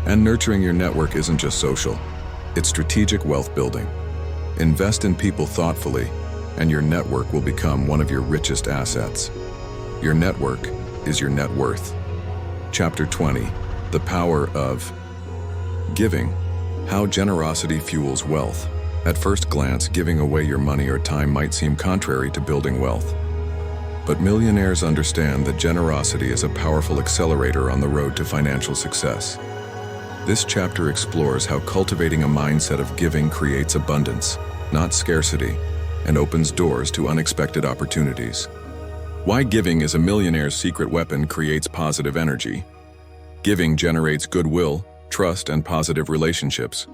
[SPEAKER 1] And nurturing your network isn't just social, it's strategic wealth building. Invest in people thoughtfully, and your network will become one of your richest assets. Your network is your net worth. Chapter 20. The Power of Giving. How generosity fuels wealth. At first glance, giving away your money or time might seem contrary to building wealth. But millionaires understand that generosity is a powerful accelerator on the road to financial success. This chapter explores how cultivating a mindset of giving creates abundance, not scarcity, and opens doors to unexpected opportunities. Why giving as a millionaire's secret weapon creates positive energy. Giving generates goodwill, trust, and positive relationships.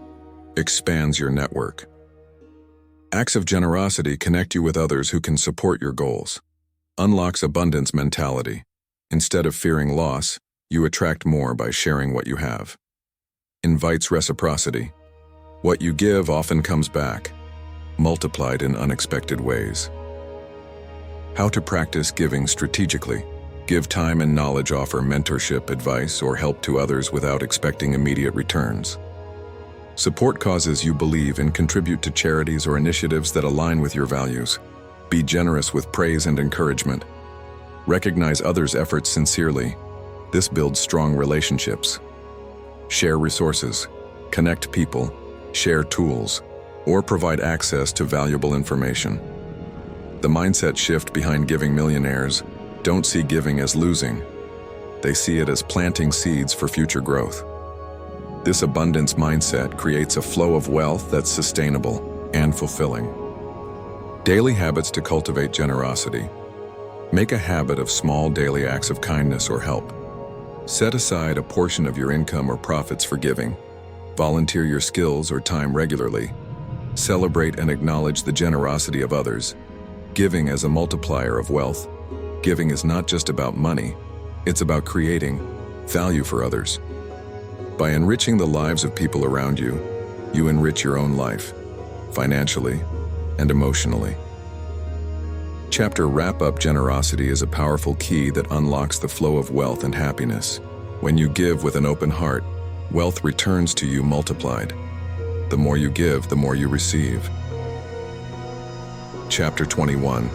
[SPEAKER 1] Expands your network. Acts of generosity connect you with others who can support your goals. Unlocks abundance mentality. Instead of fearing loss, you attract more by sharing what you have. Invites reciprocity. What you give often comes back, multiplied in unexpected ways. How to practice giving strategically. Give time and knowledge, offer mentorship, advice, or help to others without expecting immediate returns. Support causes you believe and contribute to charities or initiatives that align with your values. Be generous with praise and encouragement. Recognize others' efforts sincerely. This builds strong relationships. Share resources. Connect people. Share tools. Or provide access to valuable information. The mindset shift behind giving millionaires don't see giving as losing. They see it as planting seeds for future growth. This abundance mindset creates a flow of wealth that's sustainable and fulfilling. Daily habits to cultivate generosity. Make a habit of small daily acts of kindness or help. Set aside a portion of your income or profits for giving. Volunteer your skills or time regularly. Celebrate and acknowledge the generosity of others. Giving as a multiplier of wealth. Giving is not just about money, it's about creating value for others. By enriching the lives of people around you, you enrich your own life, financially and emotionally. Chapter Wrap-Up Generosity is a powerful key that unlocks the flow of wealth and happiness. When you give with an open heart, wealth returns to you multiplied. The more you give, the more you receive. Chapter 21.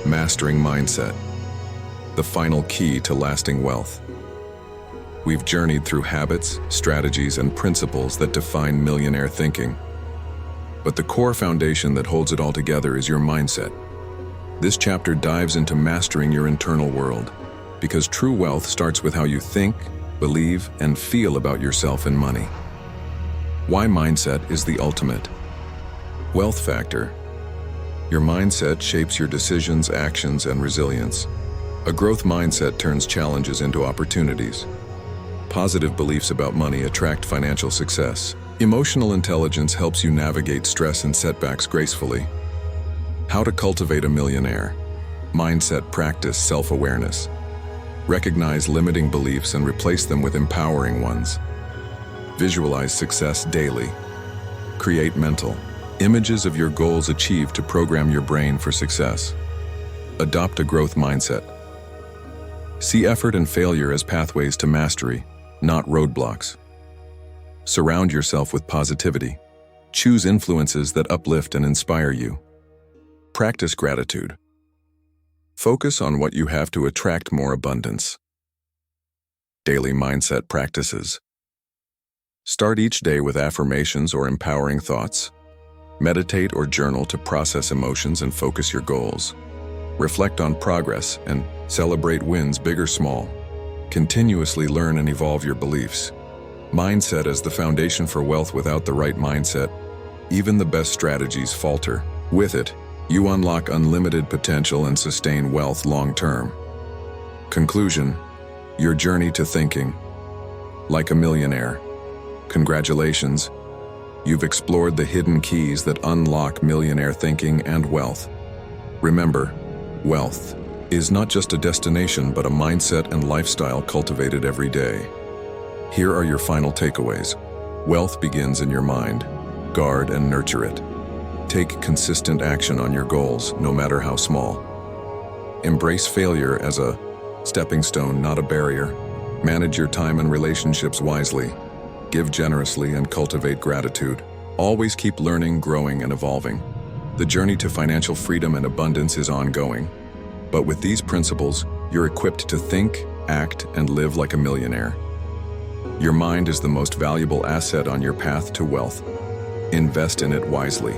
[SPEAKER 1] Mastering Mindset. The final key to lasting wealth. We've journeyed through habits, strategies, and principles that define millionaire thinking. But the core foundation that holds it all together is your mindset. This chapter dives into mastering your internal world, because true wealth starts with how you think, believe, and feel about yourself and money. Why mindset is the ultimate wealth factor. Your mindset shapes your decisions, actions, and resilience. A growth mindset turns challenges into opportunities. Positive beliefs about money attract financial success. Emotional intelligence helps you navigate stress and setbacks gracefully. How to cultivate a millionaire. Mindset practice self-awareness. Recognize limiting beliefs and replace them with empowering ones. Visualize success daily. Create mental images of your goals achieved to program your brain for success. Adopt a growth mindset. See effort and failure as pathways to mastery, not roadblocks. Surround yourself with positivity. Choose influences that uplift and inspire you. Practice gratitude. Focus on what you have to attract more abundance. Daily mindset practices. Start each day with affirmations or empowering thoughts. Meditate or journal to process emotions and focus your goals. Reflect on progress and celebrate wins, big or small. Continuously learn and evolve your beliefs. Mindset is the foundation for wealth. Without the right mindset, even the best strategies falter. With it, you unlock unlimited potential and sustain wealth long-term. Conclusion: your journey to thinking like a millionaire. Congratulations, you've explored the hidden keys that unlock millionaire thinking and wealth. Remember, wealth is not just a destination but a mindset and lifestyle cultivated every day. Here are your final takeaways. Wealth begins in your mind. Guard and nurture it. Take consistent action on your goals, no matter how small. Embrace failure as a stepping stone, not a barrier. Manage your time and relationships wisely. Give generously and cultivate gratitude. Always keep learning, growing, and evolving. The journey to financial freedom and abundance is ongoing. But with these principles, you're equipped to think, act, and live like a millionaire. Your mind is the most valuable asset on your path to wealth. Invest in it wisely.